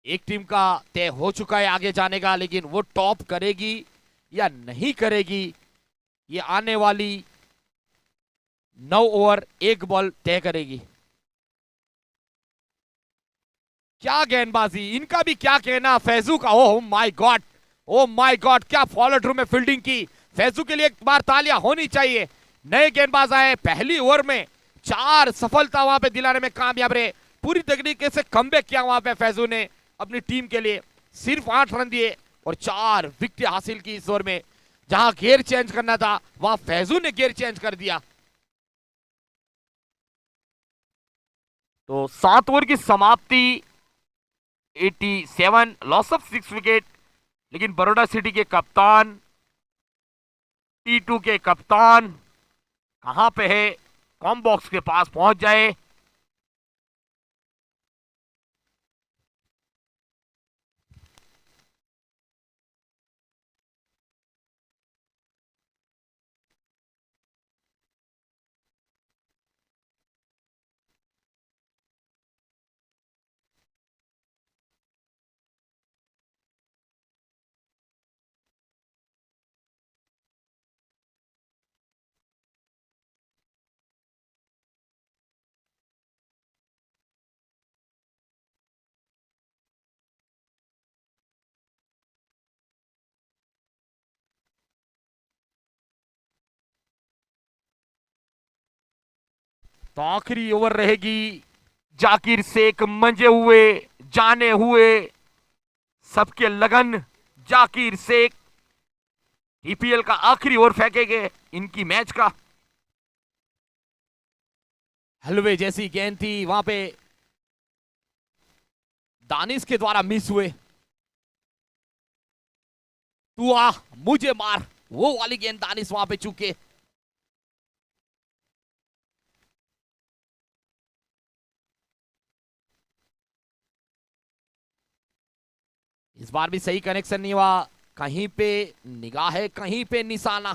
एक टीम का तय हो चुका है आगे जाने का, लेकिन वो टॉप करेगी या नहीं करेगी ये आने वाली 9 ओवर 1 बॉल तय करेगी। क्या गेंदबाजी, इनका भी क्या कहना, फैजू का, oh my God, oh my God, क्या फॉलो थ्रू में फील्डिंग की। फैजू के लिए एक बार तालियां होनी चाहिए। नए गेंदबाज आए, पहली ओवर में 4 सफलता वहां पे दिलाने में कामयाब रहे, पूरी तरीके से कमबैक किया वहां पे फैजू ने अपनी टीम के लिए, सिर्फ 8 रन दिए और 4 विकेट हासिल की इस ओवर में। जहां गियर चेंज करना था वहां फैजू ने गियर चेंज कर दिया। तो 7 ओवर की समाप्ति 87, लॉस ऑफ 6 विकेट। लेकिन बड़ौदा सिटी के कप्तान, T2 के कप्तान कहां पे है, कॉम बॉक्स के पास पहुंच जाए। तो आखिरी ओवर रहेगी, जाकिर शेख मंजे हुए, जाने हुए, सबके लगन। जाकिर शेख ईपीएल का आखिरी ओवर फेंकेंगे इनकी मैच का। हलवे जैसी गेंद थी वहां पे, दानिश के द्वारा मिस हुए। तू आ मुझे मार, वो वाली गेंद दानिश वहां पे चूके। इस बार भी सही कनेक्शन नहीं हुआ, कहीं पे निगाह है, कहीं पे निशाना।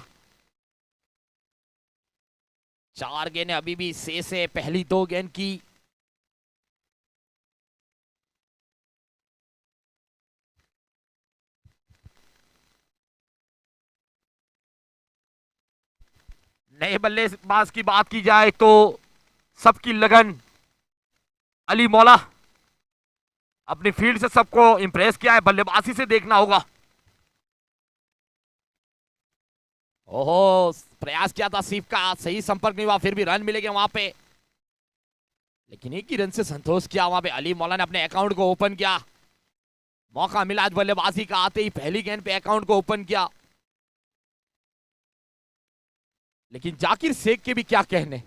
4 गेंदें अभी भी शेष है पहली 2 गेंद की। नए बल्लेबाज की बात की जाए तो सबकी लगन, अली मौला अपनी फील्ड से सबको इंप्रेस किया है, बल्लेबाजी से देखना होगा। ओहो, प्रयास किया था सीफ का, सही संपर्क नहीं हुआ, फिर भी रन मिलेंगे वहां पे, लेकिन एक ही रन से संतोष किया वहां पे। अली मौला ने अपने अकाउंट को ओपन किया, मौका मिला आज बल्लेबाजी का, आते ही पहली गेंद पे अकाउंट को ओपन किया। लेकिन जाकिर शेख के भी क्या कहने,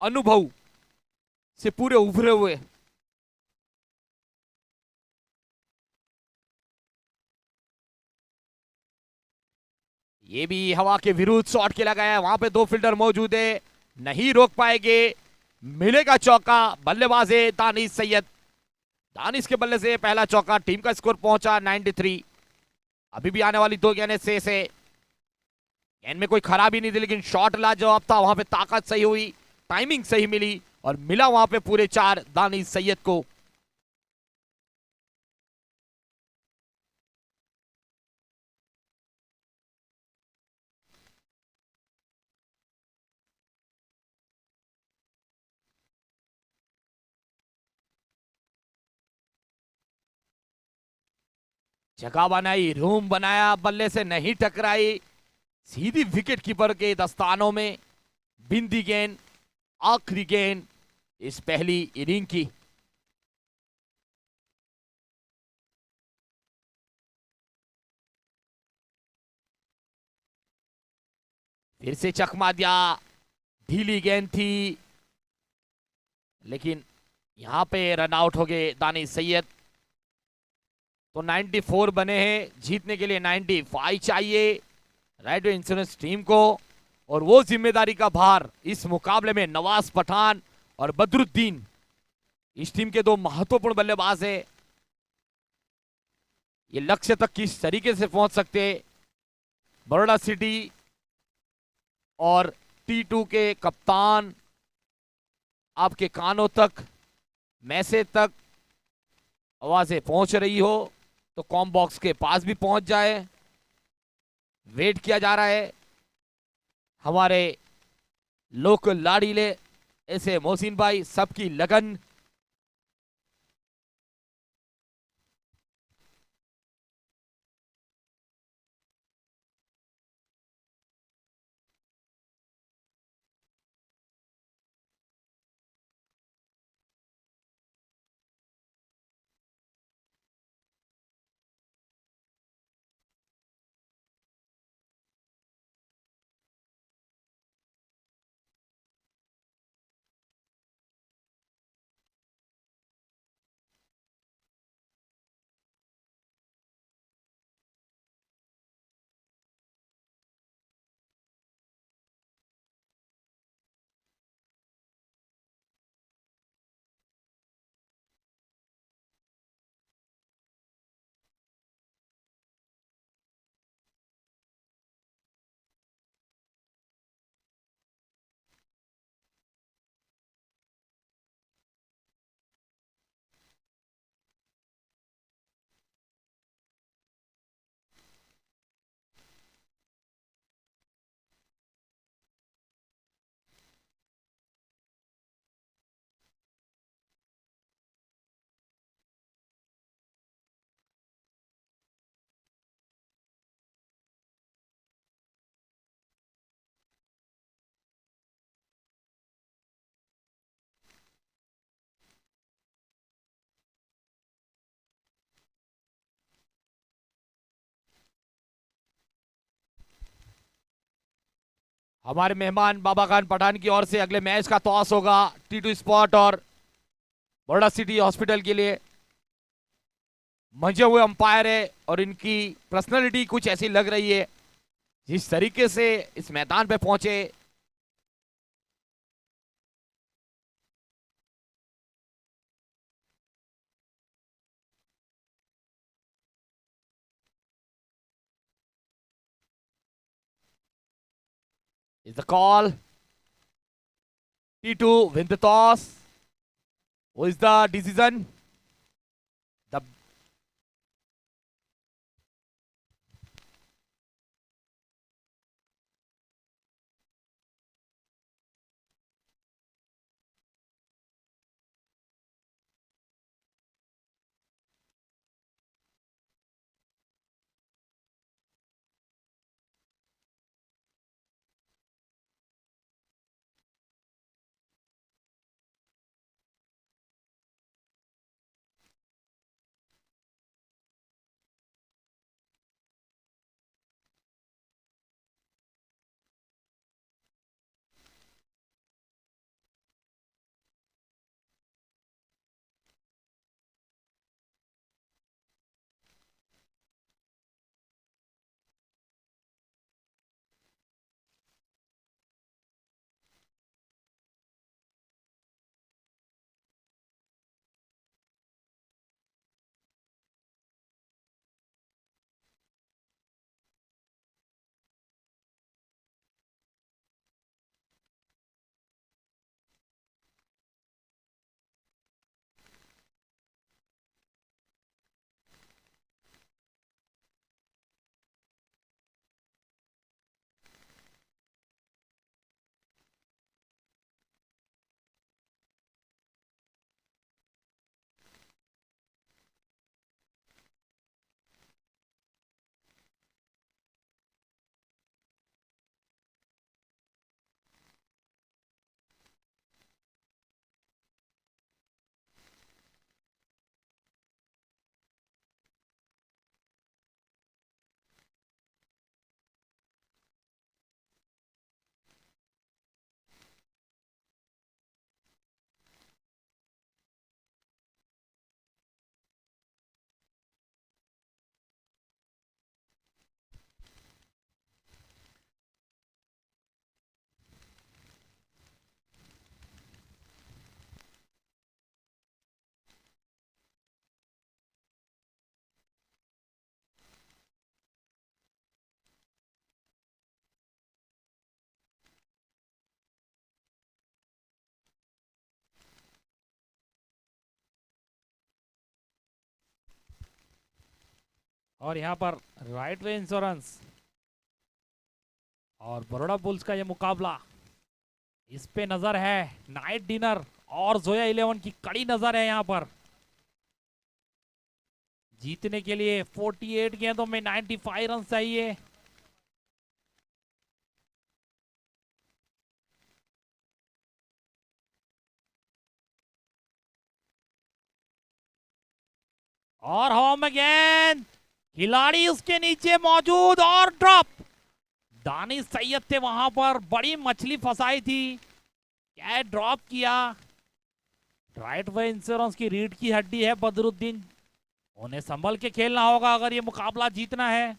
अनुभव से पूरे उभरे हुए। ये भी हवा के विरुद्ध शॉट खेला गया है, वहां पे 2 फील्डर मौजूद है, नहीं रोक पाएंगे, मिलेगा चौका। बल्लेबाज है दानिश सैयद, दानिश के बल्ले से पहला चौका, टीम का स्कोर पहुंचा 93। अभी भी आने वाली 2 गेंदें शेष है। गेंद में कोई खराबी नहीं थी, लेकिन शॉट लाजवाब था, वहां पे ताकत सही हुई, टाइमिंग सही मिली और मिला वहां पे पूरे 4 दानिश सैयद को। जगह बनाई, रूम बनाया, बल्ले से नहीं टकराई, सीधी विकेट कीपर के दस्तानों में। बिंदी गेंद, आखिरी गेंद इस पहली इनिंग की। फिर से चकमा दिया, ढीली गेंद थी, लेकिन यहां पे रन आउट हो गए दानिश सैयद। तो 94 बने हैं, जीतने के लिए 95 चाहिए राइट इंश्योरेंस टीम को। और वो जिम्मेदारी का भार इस मुकाबले में नवाज पठान और बदरुद्दीन, इस टीम के दो महत्वपूर्ण बल्लेबाज है। ये लक्ष्य तक किस तरीके से पहुंच सकते हैं। बड़ौदा सिटी और T2 के कप्तान आपके कानों तक, मैसेज तक आवाजें पहुंच रही हो तो कॉम बॉक्स के पास भी पहुंच जाए। वेट किया जा रहा है हमारे लोकल लाड़ीले ऐसे मोहसिन भाई, सबकी लगन। हमारे मेहमान बाबा खान पठान की ओर से अगले मैच का टॉस होगा T2 स्पॉट और बड़ौदा सिटी हॉस्पिटल के लिए। मंजे हुए अंपायर है और इनकी पर्सनालिटी कुछ ऐसी लग रही है, जिस तरीके से इस मैदान पे पहुंचे। Is the call, T2 win the toss. What is the decision? The और यहाँ पर राइट वे इंश्योरेंस और बड़ौदा बुल्स का ये मुकाबला, इस पे नजर है नाइट डिनर और जोया 11 की कड़ी नजर है यहाँ पर जीतने के लिए। 48 गेंदों में 95 रन चाहिए। और हवा में गेंद, खिलाड़ी उसके नीचे मौजूद और ड्रॉप। दानिश सैयद थे वहां पर, बड़ी मछली फंसाई थी, क्या ड्रॉप किया। राइट वे इंश्योरेंस की रीढ़ की हड्डी है बदरुद्दीन, उन्हें संभल के खेलना होगा अगर ये मुकाबला जीतना है।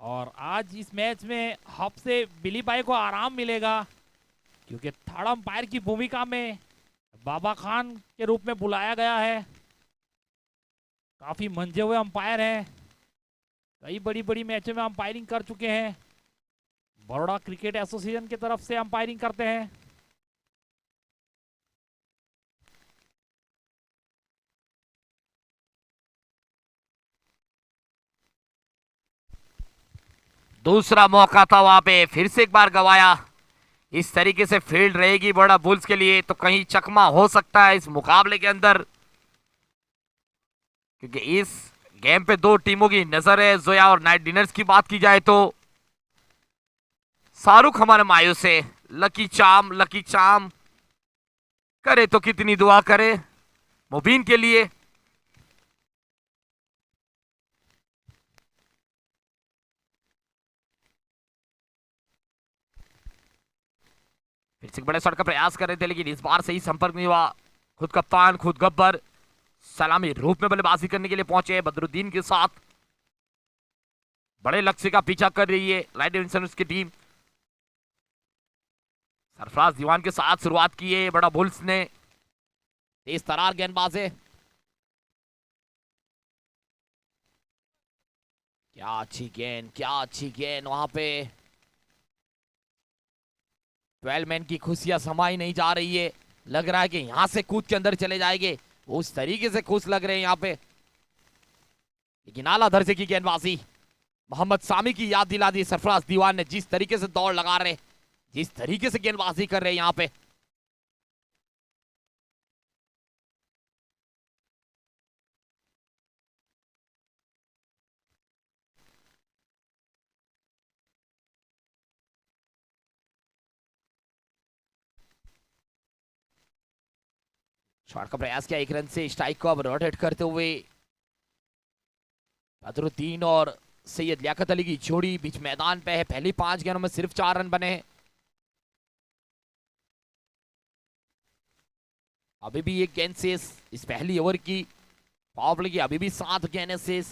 और आज इस मैच में हब से बिली भाई को आराम मिलेगा क्योंकि थर्ड अंपायर की भूमिका में बाबा खान के रूप में बुलाया गया है। काफी मंजे हुए अंपायर हैं, कई बड़ी बड़ी मैचों में अंपायरिंग कर चुके हैं, बड़ौदा क्रिकेट एसोसिएशन की तरफ से अंपायरिंग करते हैं। दूसरा मौका था वहां पे, फिर से एक बार गवाया। इस तरीके से फील्ड रहेगी बड़ा बुल्स के लिए तो कहीं चकमा हो सकता है इस मुकाबले के अंदर, क्योंकि इस गेम पे दो टीमों की नजर है। जोया और नाइट डिनर्स की बात की जाए तो शाहरुख हमारे मायूस है। लकी चाम, लकी चाम करे तो कितनी दुआ करे मुबीन के लिए। फिर से बड़े शॉट का प्रयास कर रहे थे लेकिन इस बार सही संपर्क नहीं हुआ। खुद कप्तान खुद गब्बर सलामी रूप में बल्लेबाजी करने के लिए पहुंचे बदरुद्दीन के साथ। बड़े लक्ष्य का पीछा कर रही है राइट डिविजन की टीम। सरफराज दीवान के साथ शुरुआत की है बड़ा बुल्स ने, तेज तरार गेंदबाज है। क्या अच्छी गेंद, क्या अच्छी गेंद वहां पे। 12 मैन की खुशियां समाई नहीं जा रही है, लग रहा है कि यहां से कूद के अंदर चले जाएंगे, उस तरीके से खुश लग रहे हैं यहाँ पे। लेकिन आला दर्जे की गेंदबाजी मोहम्मद सामी की याद दिला दी सरफराज दीवान ने, जिस तरीके से दौड़ लगा रहे, जिस तरीके से गेंदबाजी कर रहे हैं यहाँ पे। शॉट का प्रयास किया, एक रन से स्ट्राइक को अब रोटेट करते हुए बदरुद्दीन और सैयद लियाकत अली की जोड़ी बीच मैदान पे है। पहली 5 गेंदों में सिर्फ 4 रन बने हैं। अभी भी एक गेंद शेष इस पहली ओवर की, पावर प्ले की अभी भी 7 गेंदें शेष।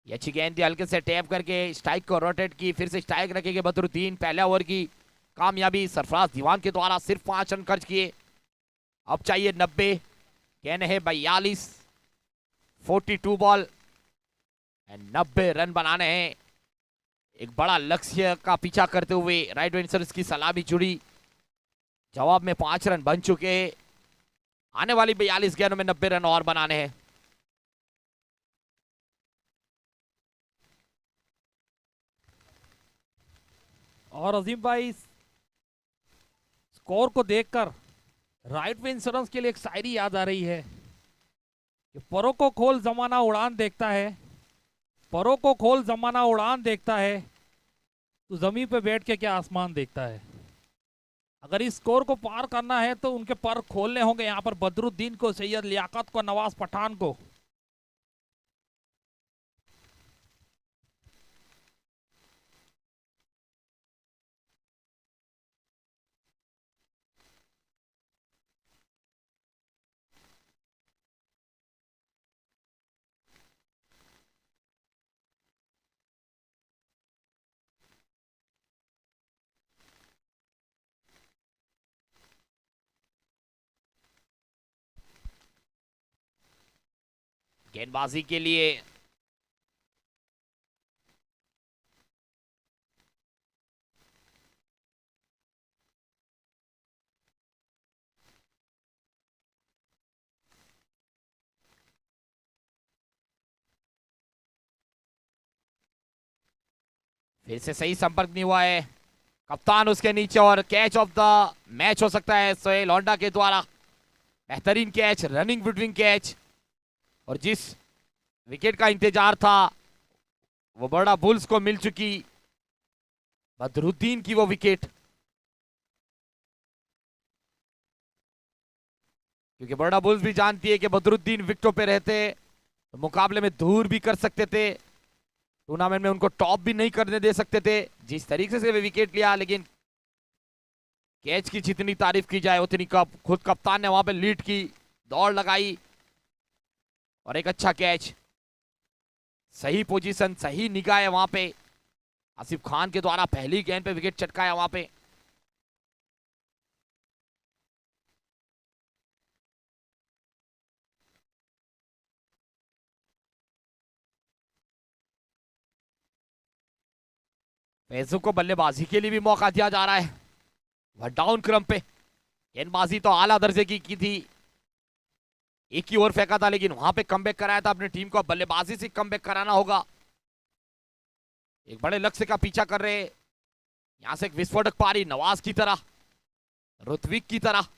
ये अच्छी गेंद थी, हल्के से टैप करके स्ट्राइक को रोटेट की, फिर से स्ट्राइक रखेंगे बदरुद्दीन। पहले ओवर की कामयाबी सरफराज दीवान के द्वारा, सिर्फ 5 रन खर्च किए। अब चाहिए 90, कहने हैं 42, 42 बॉल एंड 90 रन बनाने हैं। एक बड़ा लक्ष्य का पीछा करते हुए राइट विंसर्स की सलामी जुड़ी, जवाब में 5 रन बन चुके हैं। आने वाली 42 गेंदों में 90 रन और बनाने हैं। और अजीम भाई, स्कोर को देखकर राइट वे इंश्योरेंस के लिए एक शायरी याद आ रही है कि परों को खोल जमाना उड़ान देखता है, परों को खोल जमाना उड़ान देखता है, तो जमीन पे बैठ के क्या आसमान देखता है। अगर इस स्कोर को पार करना है तो उनके पर खोलने होंगे यहाँ पर बदरुद्दीन को, सैयद लियाकत को, नवाज पठान को। गेंदबाजी के लिए फिर से सही संपर्क नहीं हुआ है, कप्तान उसके नीचे और कैच ऑफ द मैच हो सकता है सोहेल होंडा के द्वारा। बेहतरीन कैच, रनिंग बिटवीन कैच, और जिस विकेट का इंतजार था वो बड़ा बुल्स को मिल चुकी, बदरुद्दीन की वो विकेट। क्योंकि बड़ा बुल्स भी जानती है कि बदरुद्दीन विकेटों पे रहते तो मुकाबले में दूर भी कर सकते थे, टूर्नामेंट में उनको टॉप भी नहीं करने दे सकते थे। जिस तरीके से वे विकेट लिया, लेकिन कैच की जितनी तारीफ की जाए उतनी कप खुद कप्तान ने वहां पे लीड की, दौड़ लगाई और एक अच्छा कैच, सही पोजीशन, सही निगाह है वहां पे। आसिफ खान के द्वारा पहली गेंद पे विकेट चटकाया वहां पे। फैजू को बल्लेबाजी के लिए भी मौका दिया जा रहा है, वह डाउन क्रम पे। गेंदबाजी तो आला दर्जे की थी, एक ही ओवर फेंका था, लेकिन वहां पे कमबैक कराया था अपनी टीम को। बल्लेबाजी से कमबैक कराना होगा, एक बड़े लक्ष्य का पीछा कर रहे। यहां से एक विस्फोटक पारी नवाज की तरह, ऋत्विक की तरह।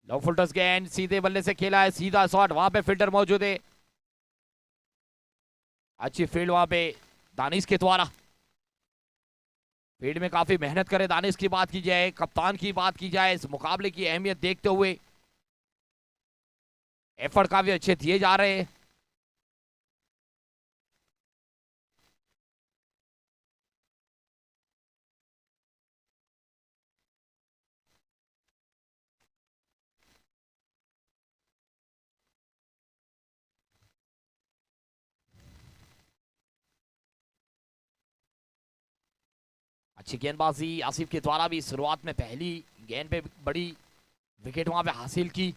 लो फुल्टस गेंद सीधे बल्ले से खेला है, सीधा शॉट, वहां पे फील्डर मौजूद है। अच्छी फील्ड वहां पे दानिश के द्वारा। फील्ड में काफी मेहनत करे दानिश की बात की जाए, कप्तान की बात की जाए, इस मुकाबले की अहमियत देखते हुए एफर्ट काफी अच्छे दिए जा रहे हैं। अच्छी गेंदबाजी आसिफ के द्वारा भी, शुरुआत में पहली गेंद पे बड़ी विकेट वहां पे हासिल की।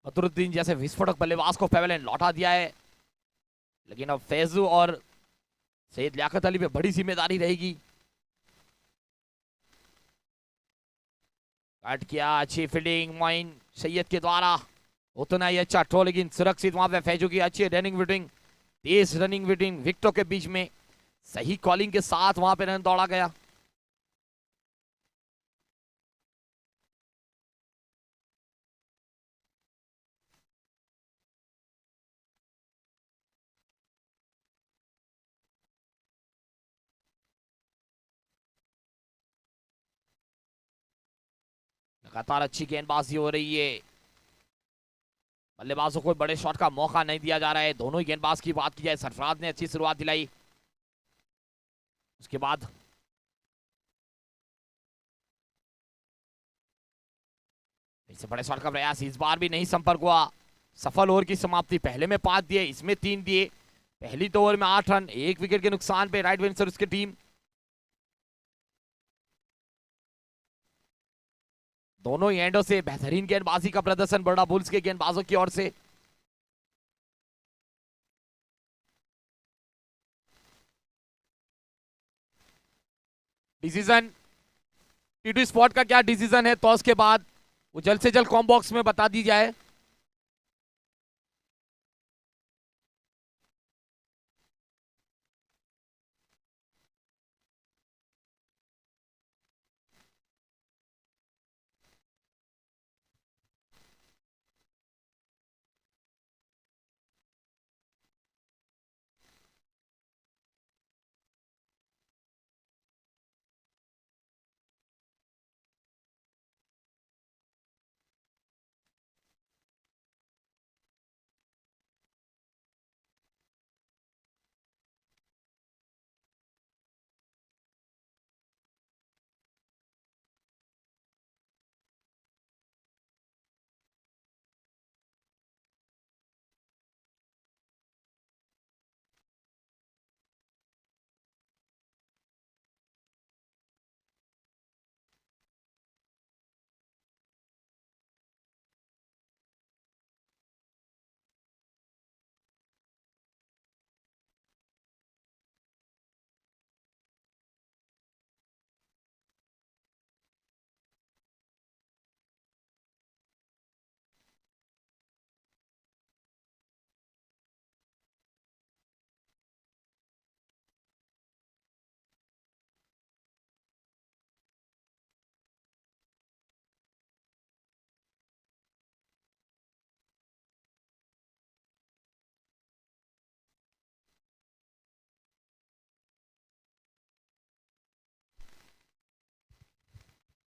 बदरुद्दीन जैसे विस्फोटक बल्लेबाज को पेवेलियन लौटा दिया है, लेकिन अब फैजू और सैयद लियाकत अली पे बड़ी जिम्मेदारी रहेगी। कट किया, अच्छी फील्डिंग मोइन सैयद के द्वारा, उतना ही अच्छा थ्रो, लेकिन सुरक्षित वहां पे फैजू की अच्छी रनिंग विटिंग, तेज रनिंग विटिंग विकेटों के बीच में सही कॉलिंग के साथ वहां पे रन दौड़ा गया। लगातार अच्छी गेंदबाजी हो रही है, बल्लेबाजों को बड़े शॉट का मौका नहीं दिया जा रहा है। दोनों ही गेंदबाज की बात की जाए, सरफराज ने अच्छी शुरुआत दिलाई, उसके बाद इससे बड़े शॉट का प्रयास, इस बार भी नहीं संपर्क हुआ। सफल ओवर की समाप्ति, पहले में 5 दिए, इसमें 3 दिए। पहली तो ओवर में 8 रन, 1 विकेट के नुकसान पे राइट विंसर उसकी टीम। दोनों ही एंडों से बेहतरीन गेंदबाजी का प्रदर्शन बड़ा बुल्स के गेंदबाजों की ओर से। डिसीजन टी स्पॉट का क्या डिसीजन है टॉस के बाद, वो जल्द से जल्द कॉम बॉक्स में बता दी जाए।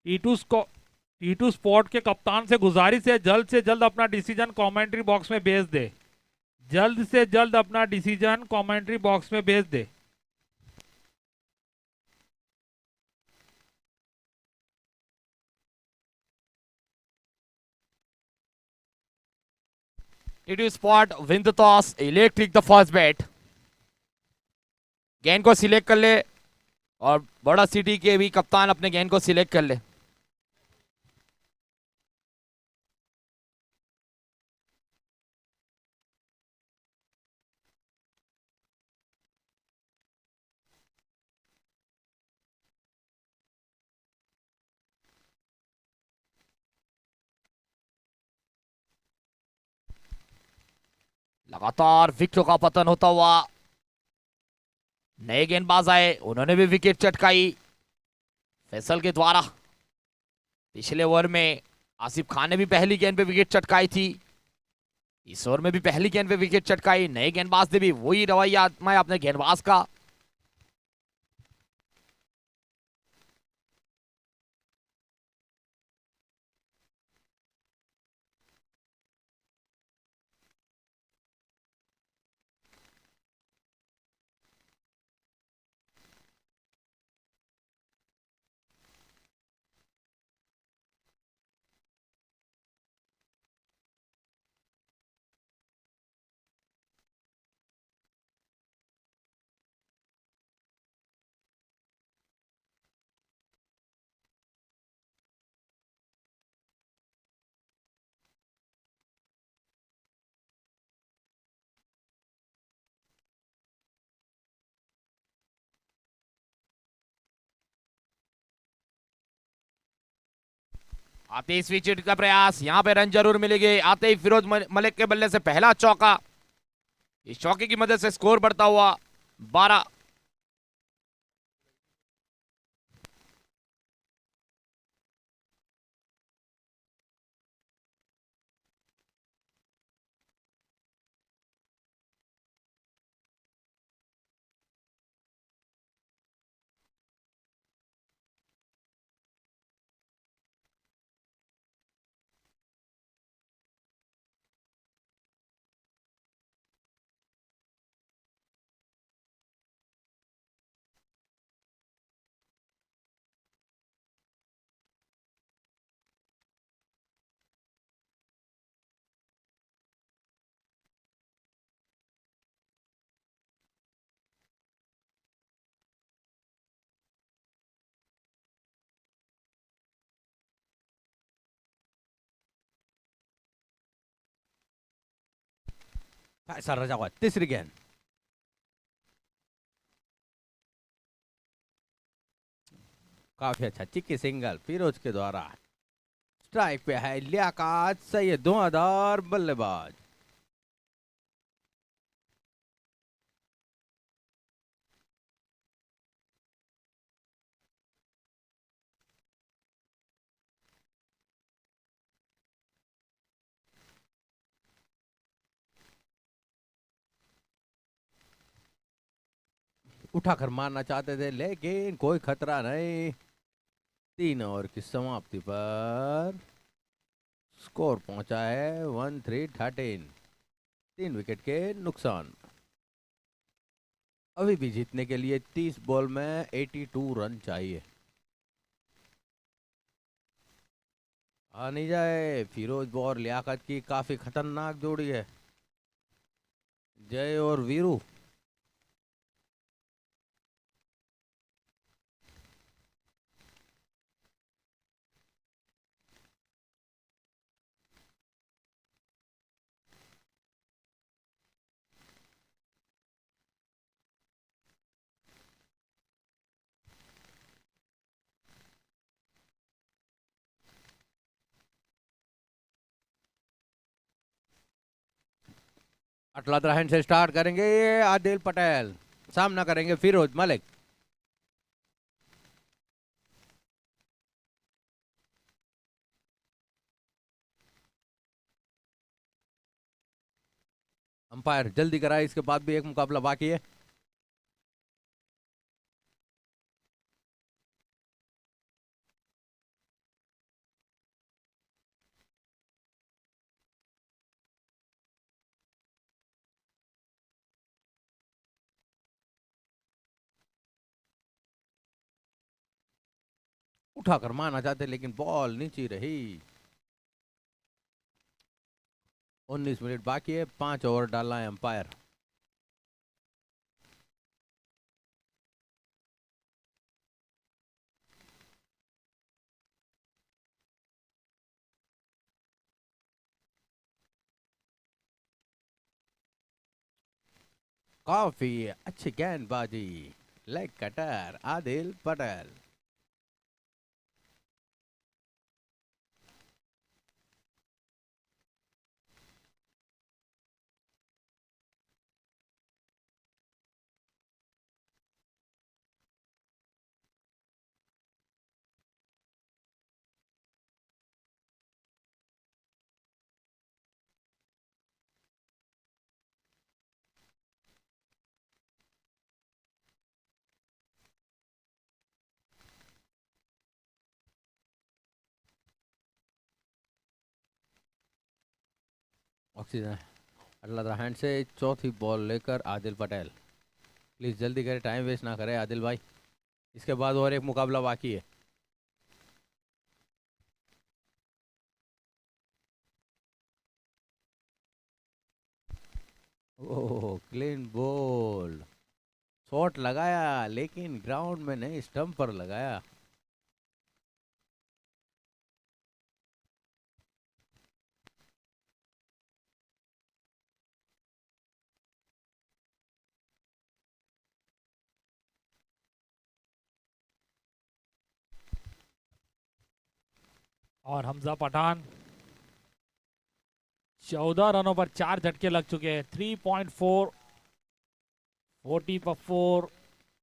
टीटू स्पोर्ट के कप्तान से गुजारिश है से जल्द अपना डिसीजन कमेंट्री बॉक्स में भेज दे। जल्द से जल्द अपना डिसीजन कमेंट्री बॉक्स में भेज दे। टीटू स्पॉट win the toss, electric the first bat. गेंद को सिलेक्ट कर ले और बड़ा सिटी के भी कप्तान अपने गेंद को सिलेक्ट कर ले। लगातार विकेटों का पतन होता हुआ नए गेंदबाज आए, उन्होंने भी विकेट चटकाई फैसल के द्वारा। पिछले ओवर में आसिफ खान ने भी पहली गेंद पे विकेट चटकाई थी, इस ओवर में भी पहली गेंद पे विकेट चटकाई। नए गेंदबाज ने भी वही रवैया आजमाया अपने गेंदबाज का। आते ही स्विच का प्रयास, यहां पे रन जरूर मिलेंगे। आते ही फिरोज मलिक के बल्ले से पहला चौका, इस चौके की मदद से स्कोर बढ़ता हुआ 12। फैसल रजा हुआ तीसरी गेंद, काफी अच्छा चिक्की सिंगल फिरोज के द्वारा। स्ट्राइक पे है लियाकत सैयद धुआंधार बल्लेबाज। उठाकर मारना चाहते थे लेकिन कोई खतरा नहीं। 3 ओवर की समाप्ति पर स्कोर पहुंचा है 13-13, 3 विकेट के नुकसान। अभी भी जीतने के लिए 30 बॉल में 82 रन चाहिए। आ नहीं जाए फिरोज और लियाकत की काफी खतरनाक जोड़ी है, जय और वीरू। अटलाद रहन से स्टार्ट करेंगे आदिल पटेल, सामना करेंगे फिरोज मलिक। अंपायर जल्दी कराए, इसके बाद भी एक मुकाबला बाकी है। उठाकर मारना चाहते लेकिन बॉल नीचे रही। 19 मिनट बाकी है, 5 ओवर डाला है अंपायर। काफी अच्छी गेंदबाजी, लेग कटर आदिल पटेल। ऑक्सीजन अल्लाह हैंड से चौथी बॉल लेकर आदिल पटेल। प्लीज जल्दी करें, टाइम वेस्ट ना करें आदिल भाई, इसके बाद और एक मुकाबला बाकी है। ओह क्लीन बॉल, शॉट लगाया लेकिन ग्राउंड में नहीं, स्टंप पर लगाया। और हमजा पठान 14 रनों पर 4 झटके लग चुके हैं। 3.4, 40 पर 4,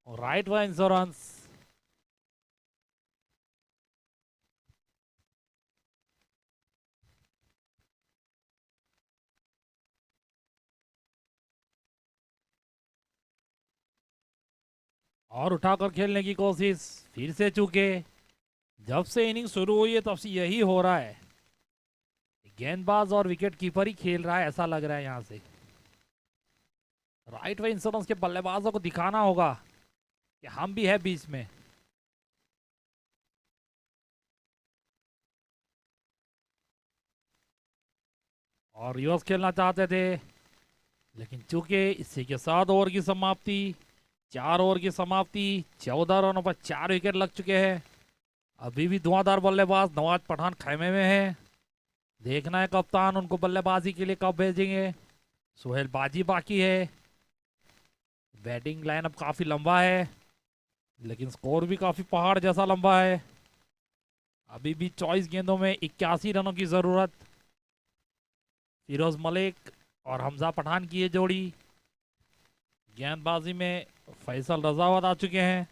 राइट वाइज इंश्योरेंस। और उठाकर खेलने की कोशिश, फिर से चूके। जब से इनिंग शुरू हुई है तब से यही हो रहा है, गेंदबाज और विकेट कीपर ही खेल रहा है ऐसा लग रहा है यहां से। राइट वे इंश्योरेंस के बल्लेबाजों को दिखाना होगा कि हम भी है बीच में। और रिवर्स खेलना चाहते थे लेकिन चूंकि इसी के साथ ओवर की समाप्ति, 4 ओवर की समाप्ति, 14 रनों पर 4 विकेट लग चुके हैं। अभी भी धुआंधार बल्लेबाज नवाज पठान खेमे में है। देखना है कप्तान उनको बल्लेबाजी के लिए कब भेजेंगे। सोहेल बाजी बाकी है। बैटिंग लाइनअप काफी लंबा है लेकिन स्कोर भी काफी पहाड़ जैसा लंबा है। अभी भी 24 गेंदों में 81 रनों की जरूरत। फिरोज मलिक और हमजा पठान की ये जोड़ी। गेंदबाजी में फैसल रजावत आ चुके हैं।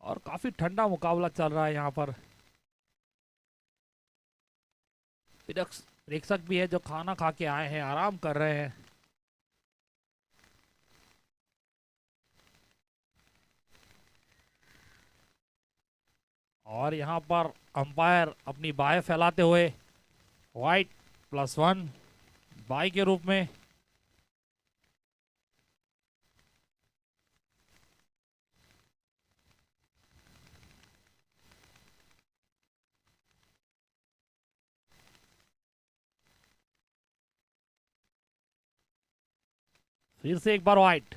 और काफी ठंडा मुकाबला चल रहा है यहाँ पर। प्रेक्षक भी है जो खाना खा के आए हैं, आराम कर रहे हैं। और यहाँ पर अंपायर अपनी बाहें फैलाते हुए वाइट +1 बाई के रूप में। फिर से एक बार वाइट।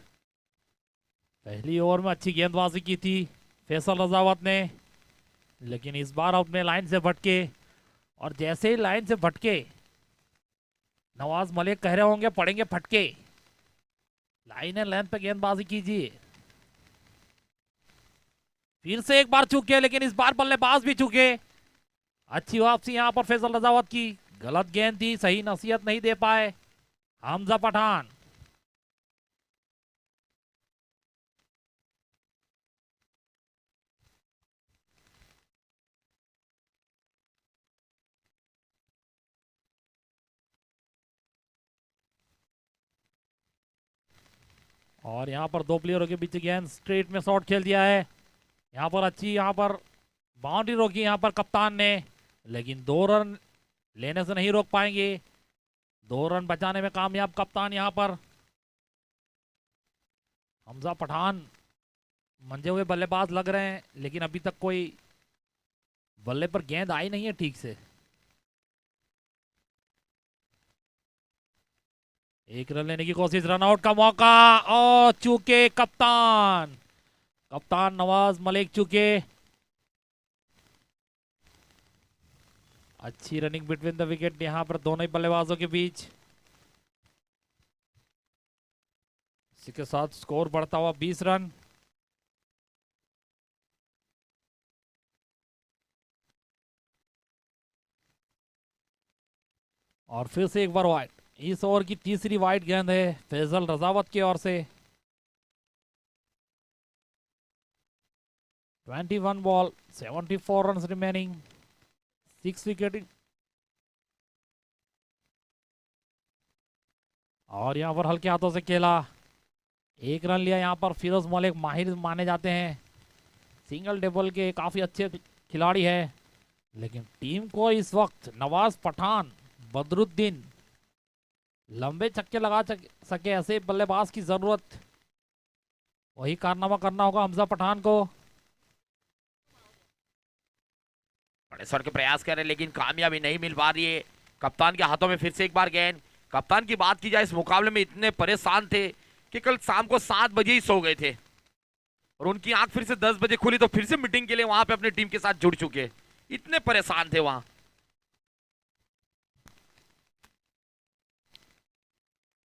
पहली ओवर में अच्छी गेंदबाजी की थी फैसल रजावत ने, लेकिन इस बार अपने लाइन से भटके। और जैसे ही लाइन से भटके, नवाज मलिक कह रहे होंगे पड़ेंगे फटके। लाइन एंड लेंथ पे गेंदबाजी कीजिए। फिर से एक बार चूके लेकिन इस बार बल्लेबाज भी चूके। अच्छी वापसी यहां पर फैसल रजावत की। गलत गेंद थी, सही नसीहत नहीं दे पाए हमजा पठान। और यहाँ पर 2 प्लेयरों के बीच गेंद स्ट्रेट में शॉट खेल दिया है। यहाँ पर अच्छी बाउंड्री रोकी यहाँ पर कप्तान ने, लेकिन 2 रन लेने से नहीं रोक पाएंगे। 2 रन बचाने में कामयाब कप्तान यहाँ पर। हमजा पठान मंजे हुए बल्लेबाज लग रहे हैं, लेकिन अभी तक कोई बल्ले पर गेंद आई नहीं है ठीक से। एक रन लेने की कोशिश, रनआउट का मौका और चूके कप्तान नवाज मलिक चूके। अच्छी रनिंग बिटवीन द विकेट यहां पर दोनों ही बल्लेबाजों के बीच। इसी के साथ स्कोर बढ़ता हुआ 20 रन। और फिर से एक बार वाइड। इस ओवर की तीसरी वाइड गेंद है फैजल रजावत की ओर से। 21 बॉल 74 रन रिमेनिंग, 6 विकेट। और यहां पर हल्के हाथों से खेला, 1 रन लिया। यहां पर फिरोज मलिक माहिर माने जाते हैं, सिंगल डबल के काफी अच्छे खिलाड़ी है, लेकिन टीम को इस वक्त नवाज पठान, बदरुद्दीन लंबे छक्के लगा सके ऐसे बल्लेबाज की जरूरत। वही कारनामा करना होगा हमजा पठान को। बड़े स्वर के प्रयास कर रहे हैं लेकिन कामयाबी नहीं मिल पा रही है। कप्तान के हाथों में फिर से एक बार गेंद। कप्तान की बात की जाए, इस मुकाबले में इतने परेशान थे कि कल शाम को 7 बजे ही सो गए थे और उनकी आंख फिर से 10 बजे खुली तो फिर से मीटिंग के लिए वहां पे अपनी टीम के साथ जुड़ चुके। इतने परेशान थे वहां।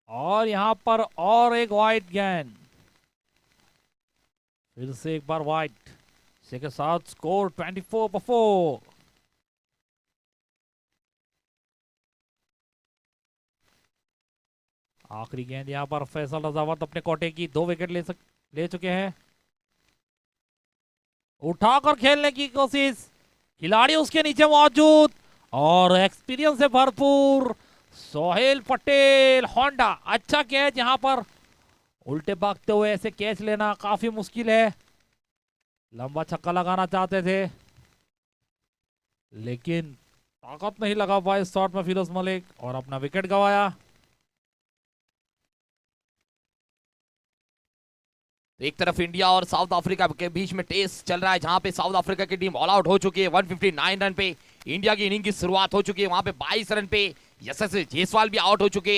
और यहां पर और एक वाइड गेंद, फिर से एक बार वाइड। इसी के साथ स्कोर 24 पर 4। आखिरी गेंद यहां पर फैसल रजावत अपने कोटे की 2 विकेट ले चुके हैं। उठाकर खेलने की कोशिश, खिलाड़ी उसके नीचे मौजूद और एक्सपीरियंस से भरपूर सोहेल पटेल होंडा। अच्छा कैच, यहां पर उल्टे भागते हुए ऐसे कैच लेना काफी मुश्किल है। लंबा छक्का लगाना चाहते थे लेकिन ताकत नहीं लगा पाए इस शॉट में फिरोज मलिक और अपना विकेट गंवाया। तो एक तरफ इंडिया और साउथ अफ्रीका के बीच में टेस्ट चल रहा है, जहां पे साउथ अफ्रीका की टीम ऑल आउट हो चुकी है 159 रन पे। इंडिया की इनिंग की शुरुआत हो चुकी है वहां पे 22 रन पे। यशस्वी जायसवाल भी आउट हो चुके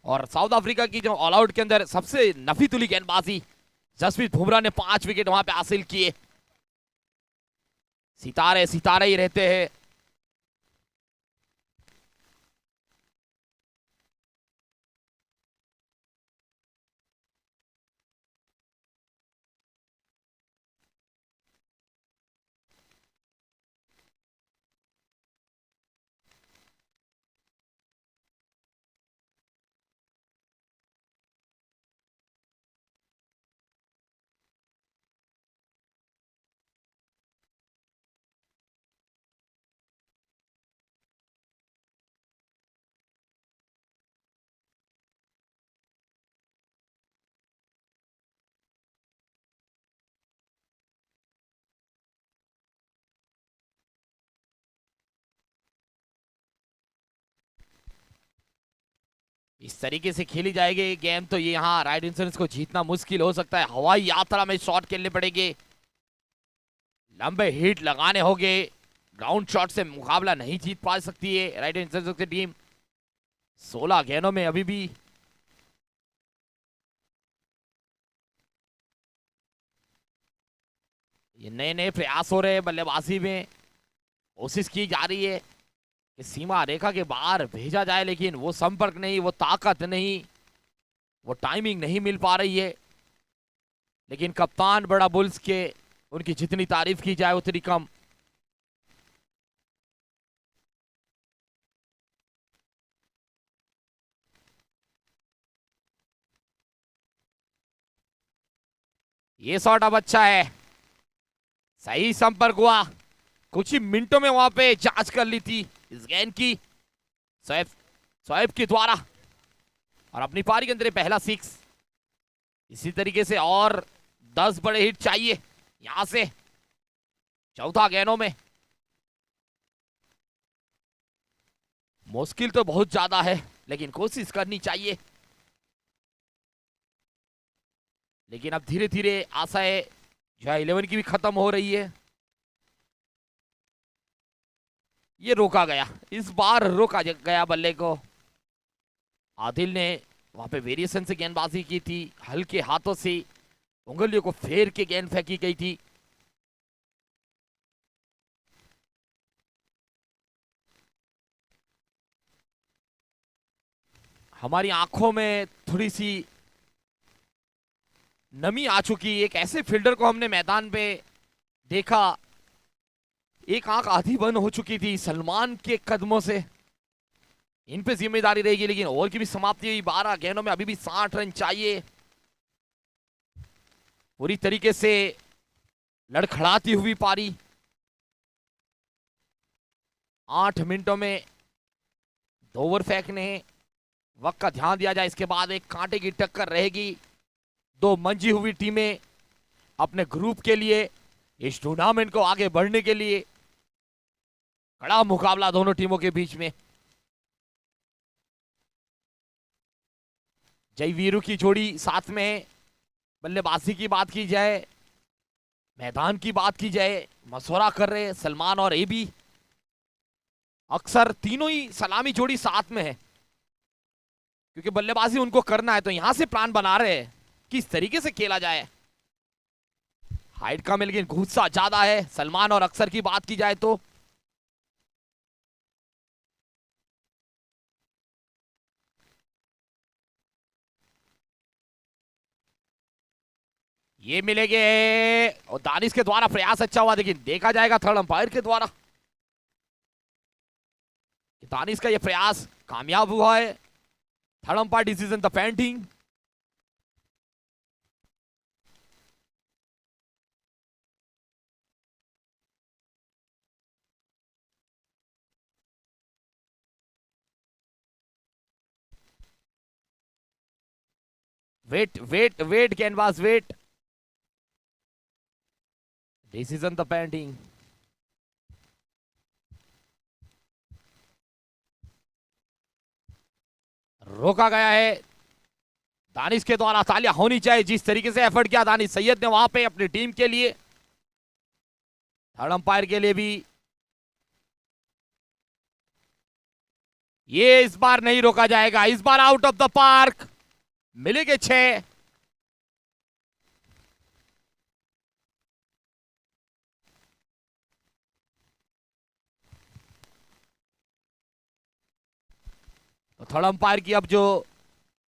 और साउथ अफ्रीका की जो ऑल आउट के अंदर सबसे नफी तुली गेंदबाजी जसप्रीत बुमराह ने 5 विकेट वहां पे हासिल किए। सितारे सितारे ही रहते हैं। इस तरीके से खेली जाएगी गेम तो ये यहाँ राइट इंश्योरेंस को जीतना मुश्किल हो सकता है। हवाई यात्रा में शॉट खेलने पड़ेंगे, लंबे हिट लगाने होंगे। ग्राउंड शॉट से मुकाबला नहीं जीत पा सकती है राइट इंश्योरेंस की टीम। 16 गेंदों में अभी भी ये नए नए प्रयास हो रहे हैं बल्लेबाजी में। कोशिश की जा रही है कि सीमा रेखा के बाहर भेजा जाए, लेकिन वो संपर्क नहीं, वो ताकत नहीं, वो टाइमिंग नहीं मिल पा रही है। लेकिन कप्तान बड़ा बुल्स के उनकी जितनी तारीफ की जाए उतनी कम। ये शॉट अब अच्छा है, सही संपर्क हुआ। कुछ ही मिनटों में वहां पे जांच कर ली थी इस गेंद की शोएब के द्वारा और अपनी पारी के अंदर पहला 6। इसी तरीके से और 10 बड़े हिट चाहिए यहां से 14 गेंदों में। मुश्किल तो बहुत ज्यादा है लेकिन कोशिश करनी चाहिए। लेकिन अब धीरे धीरे आशाएं जो है 11 की भी खत्म हो रही है। ये रोका गया, इस बार रोका गया बल्ले को। आदिल ने वहां पे वेरिएशन से गेंदबाजी की थी, हल्के हाथों से उंगलियों को फेर के गेंद फेंकी गई थी। हमारी आंखों में थोड़ी सी नमी आ चुकी। एक ऐसे फील्डर को हमने मैदान पे देखा, एक आंख आधी बंद हो चुकी थी सलमान के कदमों से। इन पे जिम्मेदारी रहेगी, लेकिन ओवर की भी समाप्ति हुई। 12 गेंदों में अभी भी 60 रन चाहिए। पूरी तरीके से लड़खड़ाती हुई पारी। 8 मिनटों में 2 ओवर फेंकने, वक्त का ध्यान दिया जाए। इसके बाद एक कांटे की टक्कर रहेगी। 2 मंजी हुई टीमें अपने ग्रुप के लिए, इस टूर्नामेंट को आगे बढ़ने के लिए। कड़ा मुकाबला दोनों टीमों के बीच में। जय वीरू की जोड़ी साथ में। बल्लेबाजी की बात की जाए, मैदान की बात की जाए, मशवरा कर रहे सलमान और एबी। अक्सर तीनों ही सलामी जोड़ी साथ में है, क्योंकि बल्लेबाजी उनको करना है, तो यहां से प्लान बना रहे हैं किस तरीके से खेला जाए। हाइट कम है लेकिन गुस्सा ज्यादा है सलमान और अक्सर की बात की जाए तो। ये मिलेंगे और दानिश के द्वारा प्रयास अच्छा हुआ, लेकिन देखा जाएगा थर्ड अंपायर के द्वारा। दानिश का ये प्रयास कामयाब हुआ है। Third umpire decision the painting. Wait wait wait canvas wait, decision the painting. रोका गया है दानिश के द्वारा। तालियां होनी चाहिए, जिस तरीके से एफर्ट किया दानिश सैयद ने वहां पे अपनी टीम के लिए। थर्ड अंपायर के लिए भी ये इस बार नहीं रोका जाएगा। इस बार आउट ऑफ द पार्क मिलेंगे 6। तो थर्ड अंपायर की अब जो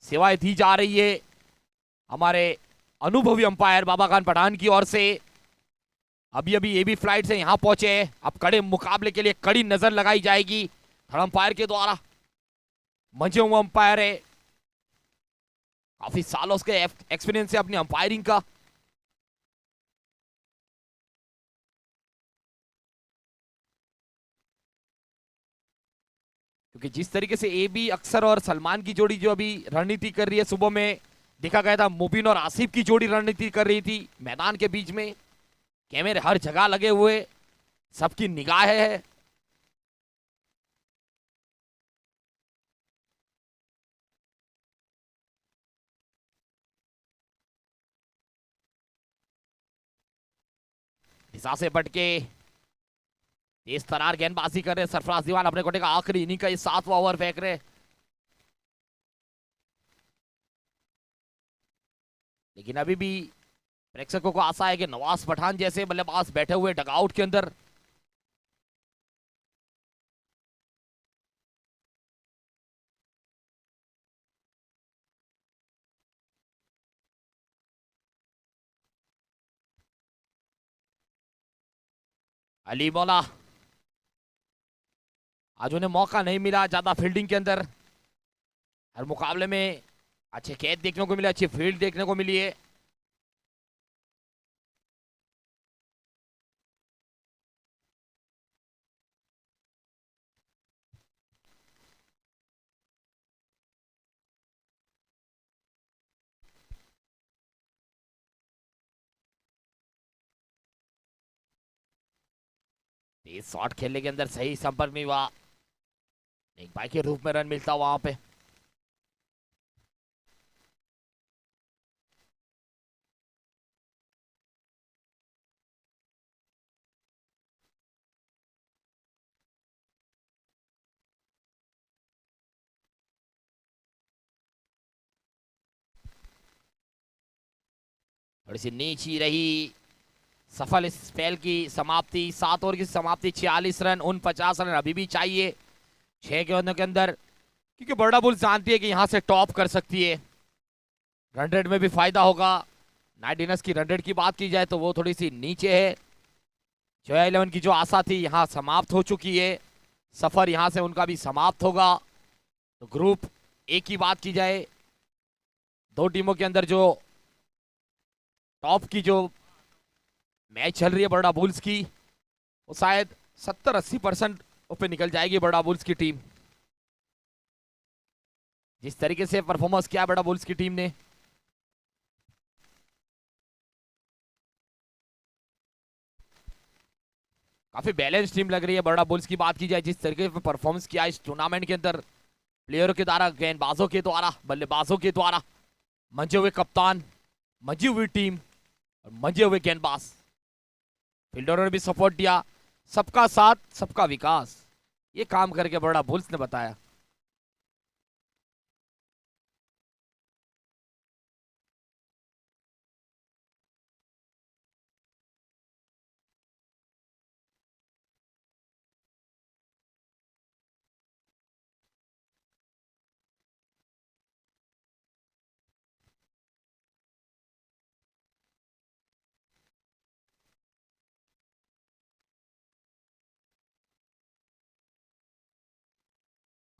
सेवाएं दी जा रही है हमारे अनुभवी अंपायर बाबा खान पठान की ओर से। अभी अभी एबी फ्लाइट से यहां पहुंचे। अब कड़े मुकाबले के लिए कड़ी नजर लगाई जाएगी थर्ड अंपायर के द्वारा। मंजे हुए अंपायर है, काफी सालों के एक्सपीरियंस है अपनी अंपायरिंग का। क्योंकि जिस तरीके से एबी अक्सर और सलमान की जोड़ी जो अभी रणनीति कर रही है, सुबह में देखा गया था मुबीन और आसिफ की जोड़ी रणनीति कर रही थी मैदान के बीच में। कैमरे हर जगह लगे हुए, सबकी निगाहें है। दिशा से बटके तेज तरार गेंदबाजी कर रहे सरफराज दीवान। अपने कोटे का आखिरी इनिंग का ये 7वां ओवर फेंक रहे, लेकिन अभी भी प्रेक्षकों को आशा है कि नवाज पठान जैसे बल्लेबाज बैठे हुए डगआउट के अंदर। अली मौला आज उन्हें मौका नहीं मिला ज्यादा फील्डिंग के अंदर। हर मुकाबले में अच्छे कैच देखने को मिले, अच्छी फील्ड देखने को मिली है। तेज शॉट खेलने के अंदर सही संपर्क में हुआ, एक बाई के रूप में रन मिलता वहां पे। थोड़ी सी नीची रही, सफल इस स्पेल की समाप्ति। 7 ओवर की समाप्ति, 46 रन, 49 रन अभी भी चाहिए 6 गेंदों के अंदर, क्योंकि बड़ा बुल्स जानती है कि यहां से टॉप कर सकती है, रन रेट में भी फायदा होगा। नाइट डिनर्स की रन रेट की बात की जाए तो वो थोड़ी सी नीचे है। जोया 11 की जो आशा थी यहां समाप्त हो चुकी है, सफर यहां से उनका भी समाप्त होगा। तो ग्रुप ए की बात की जाए, 2 टीमों के अंदर जो टॉप की जो मैच चल रही है बड़ा बुल्स की, वो शायद 70-80% पे निकल जाएगी बड़ा बुल्स की टीम। जिस तरीके से परफॉर्मेंस किया बड़ा बुल्स की टीम ने, काफी बैलेंस टीम लग रही है बड़ा बुल्स की बात की जाए। जिस तरीके से परफॉर्मेंस किया इस टूर्नामेंट के अंदर, प्लेयरों के द्वारा, गेंदबाजों के द्वारा, बल्लेबाजों के द्वारा, मंजे हुए कप्तान, मंजी हुई टीम और मंजे हुए गेंदबाज, फील्डरों ने भी सपोर्ट दिया। सबका साथ सबका विकास, ये काम करके बड़ा बुल्स ने बताया।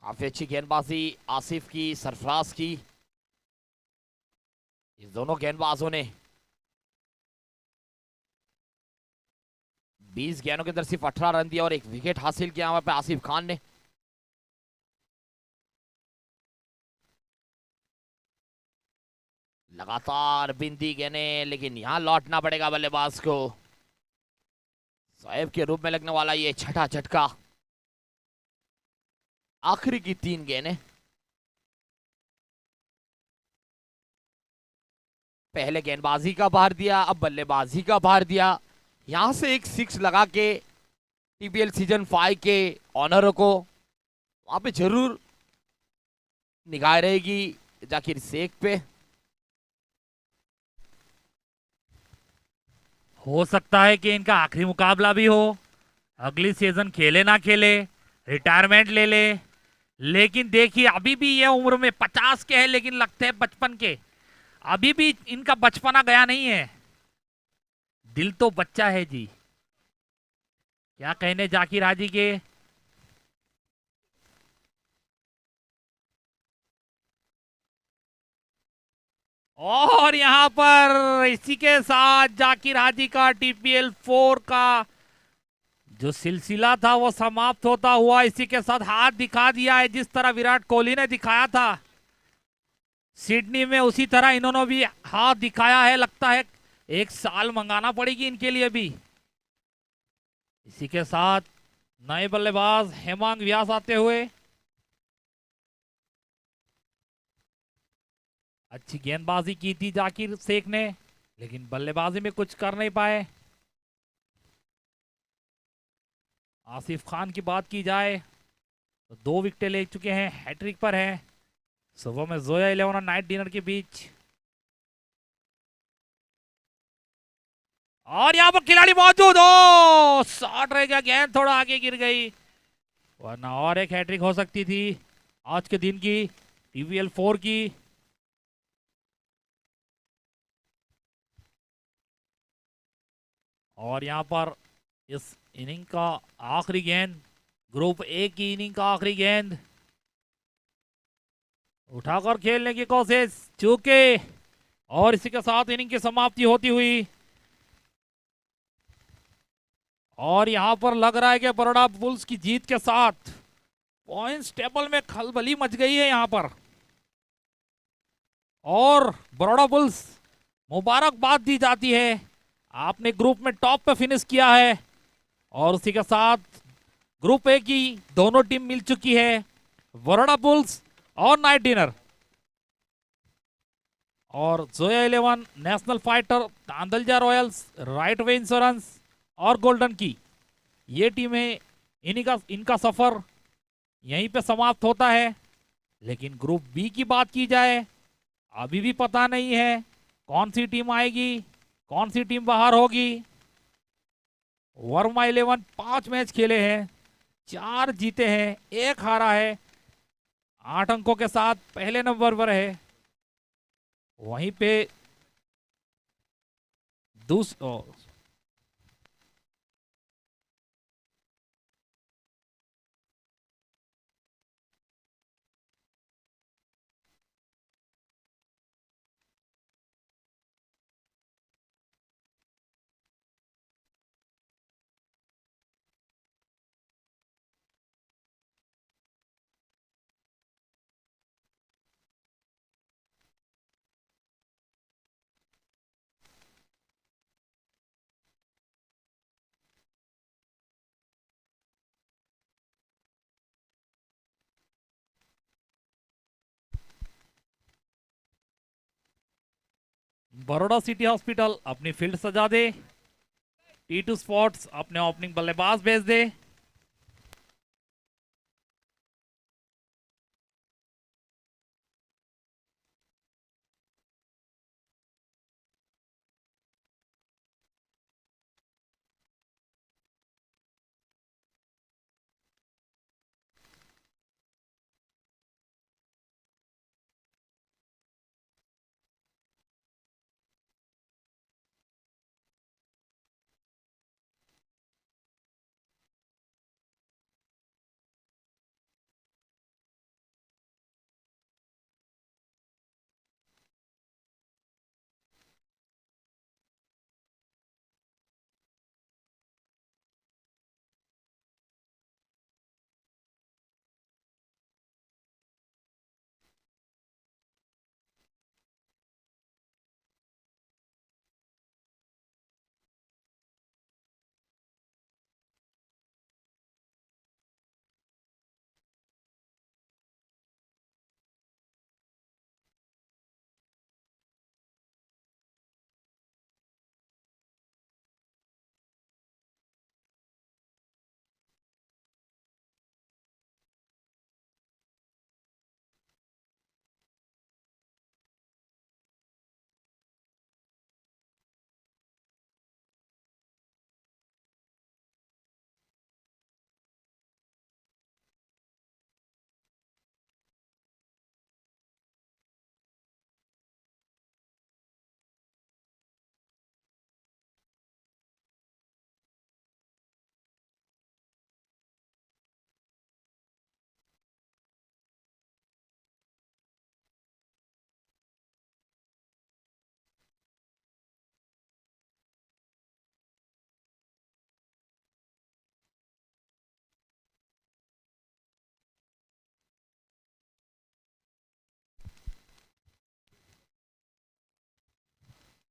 काफी अच्छी गेंदबाजी आसिफ की, सरफराज की। इस दोनों गेंदबाजों ने 20 गेंदों के अंदर सिर्फ 18 रन दिया और 1 विकेट हासिल किया वहां पे आसिफ खान ने। लगातार बिंदी गेंदें, लेकिन यहां लौटना पड़ेगा बल्लेबाज को। शोएब के रूप में लगने वाला ये छठा झटका। आखिरी की 3 गेंदें, पहले गेंदबाजी का भार दिया, अब बल्लेबाजी का भार दिया। यहां से एक 6 लगा के टीपीएल सीजन 5 के ऑनरों को वहां पे जरूर निगाह रहेगी जाकिर शेख पे। हो सकता है कि इनका आखिरी मुकाबला भी हो, अगली सीजन खेले ना खेले, रिटायरमेंट ले ले। लेकिन देखिए अभी भी ये उम्र में 50 के हैं, लेकिन लगते हैं 55 के। अभी भी इनका बचपना गया नहीं है, दिल तो बच्चा है जी। क्या कहने जाकिर हाजी के। और यहां पर इसी के साथ जाकिर हाजी का टीपीएल 4 का जो सिलसिला था वो समाप्त होता हुआ इसी के साथ हाथ दिखा दिया है। जिस तरह विराट कोहली ने दिखाया था सिडनी में, उसी तरह इन्होंने भी हाथ दिखाया है। लगता है 1 साल मंगाना पड़ेगी इनके लिए भी। इसी के साथ नए बल्लेबाज हेमांग व्यास आते हुए। अच्छी गेंदबाजी की थी जाकिर शेख ने, लेकिन बल्लेबाजी में कुछ कर नहीं पाए। आसिफ खान की बात की जाए तो 2 विकेटें ले चुके हैं, हैट्रिक पर है। सुबह में जोया 11 और नाइट डिनर के बीच। और यहां पर खिलाड़ी मौजूद हो, शॉट रह गया, गेंद थोड़ा आगे गिर गई, वरना और एक हैट्रिक हो सकती थी आज के दिन की टीवीएल 4 की। और यहां पर इस इनिंग का आखिरी गेंद, ग्रुप ए की इनिंग का आखिरी गेंद, उठाकर खेलने की कोशिश, चूके, और इसी के साथ इनिंग की समाप्ति होती हुई। और यहां पर लग रहा है कि बरोडा बुल्स की जीत के साथ पॉइंट्स टेबल में खलबली मच गई है यहां पर। और बरोडा बुल्स मुबारकबाद दी जाती है, आपने ग्रुप में टॉप पे फिनिश किया है। और उसी के साथ ग्रुप ए की दोनों टीम मिल चुकी है, बरोडा बुल्स और नाइट डिनर। और Zoya 11, national fighter, Tandalja Royals, right way insurance और गोल्डन की, ये टीमें इनका सफर यहीं पे समाप्त होता है। लेकिन ग्रुप बी की बात की जाए, अभी भी पता नहीं है कौन सी टीम आएगी। कौन सी टीम बाहर होगी? वर्मा 11 5 मैच खेले हैं, 4 जीते हैं, 1 हारा है, 8 अंकों के साथ पहले नंबर पर है। वहीं पे दूस ओ, बड़ौदा सिटी हॉस्पिटल अपनी फील्ड सजा दे। T2 स्पोर्ट्स अपने ओपनिंग बल्लेबाज भेज दे।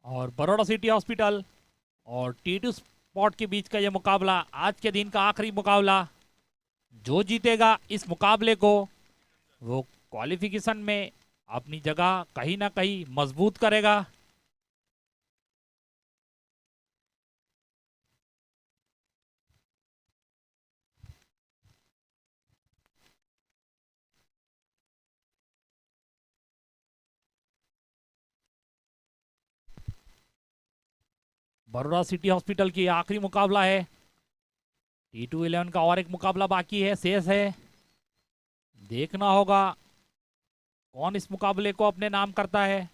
और बड़ौदा सिटी हॉस्पिटल और T2 स्पॉट के बीच का यह मुकाबला आज के दिन का आखिरी मुकाबला। जो जीतेगा इस मुकाबले को वो क्वालिफिकेशन में अपनी जगह कहीं ना कहीं मजबूत करेगा। बड़ौदा सिटी हॉस्पिटल की आखिरी मुकाबला है। T2-11 का और एक मुकाबला बाकी है, शेष है। देखना होगा कौन इस मुकाबले को अपने नाम करता है।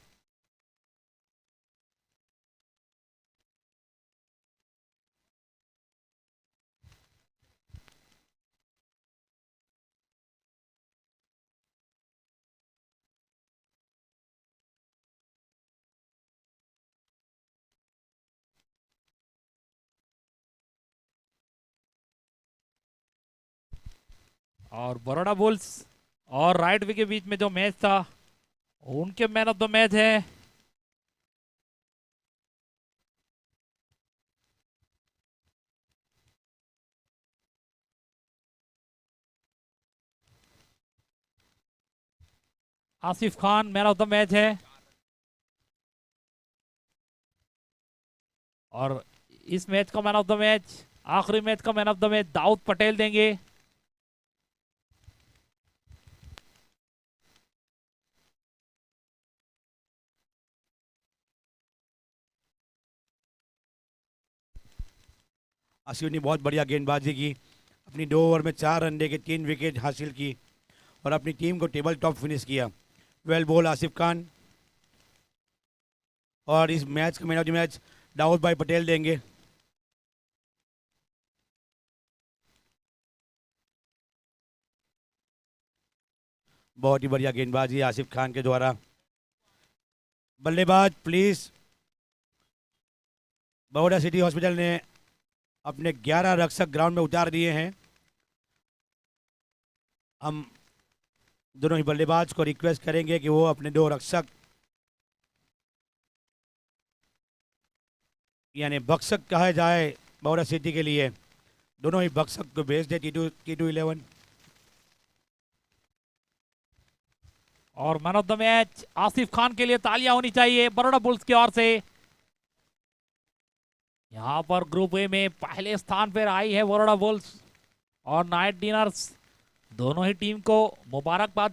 और बड़ौदा बुल्स और राइट वे के बीच में जो मैच था उनके मैन ऑफ द मैच है Asif Khan, man of the match है। और इस मैच का मैन ऑफ द मैच, आखिरी मैच का man of the match Daud Patel देंगे। आसिफ ने बहुत बढ़िया गेंदबाजी की, अपनी 2 ओवर में 4 रन देके 3 विकेट हासिल की और अपनी टीम को टेबल टॉप फिनिश किया। Well bowled Asif Khan. और इस मैच का man of the match Daud भाई पटेल देंगे। बहुत ही बढ़िया गेंदबाजी आसिफ खान के द्वारा। बल्लेबाज प्लीज। बड़ौदा सिटी हॉस्पिटल ने अपने 11 रक्षक ग्राउंड में उतार दिए हैं। हम दोनों ही बल्लेबाज को रिक्वेस्ट करेंगे कि वो अपने 2 रक्षक यानी बक्सक कहा जाए बड़ौदा सिटी के लिए, दोनों ही बक्सक को भेज दे T2 11। और man of the match Asif Khan के लिए तालियां होनी चाहिए बड़ौदा बुल्स की ओर से। यहां पर ग्रुप ए में पहले स्थान पर आई है बड़ौदा बुल्स और नाइट डिनर्स। दोनों ही टीम को मुबारकबाद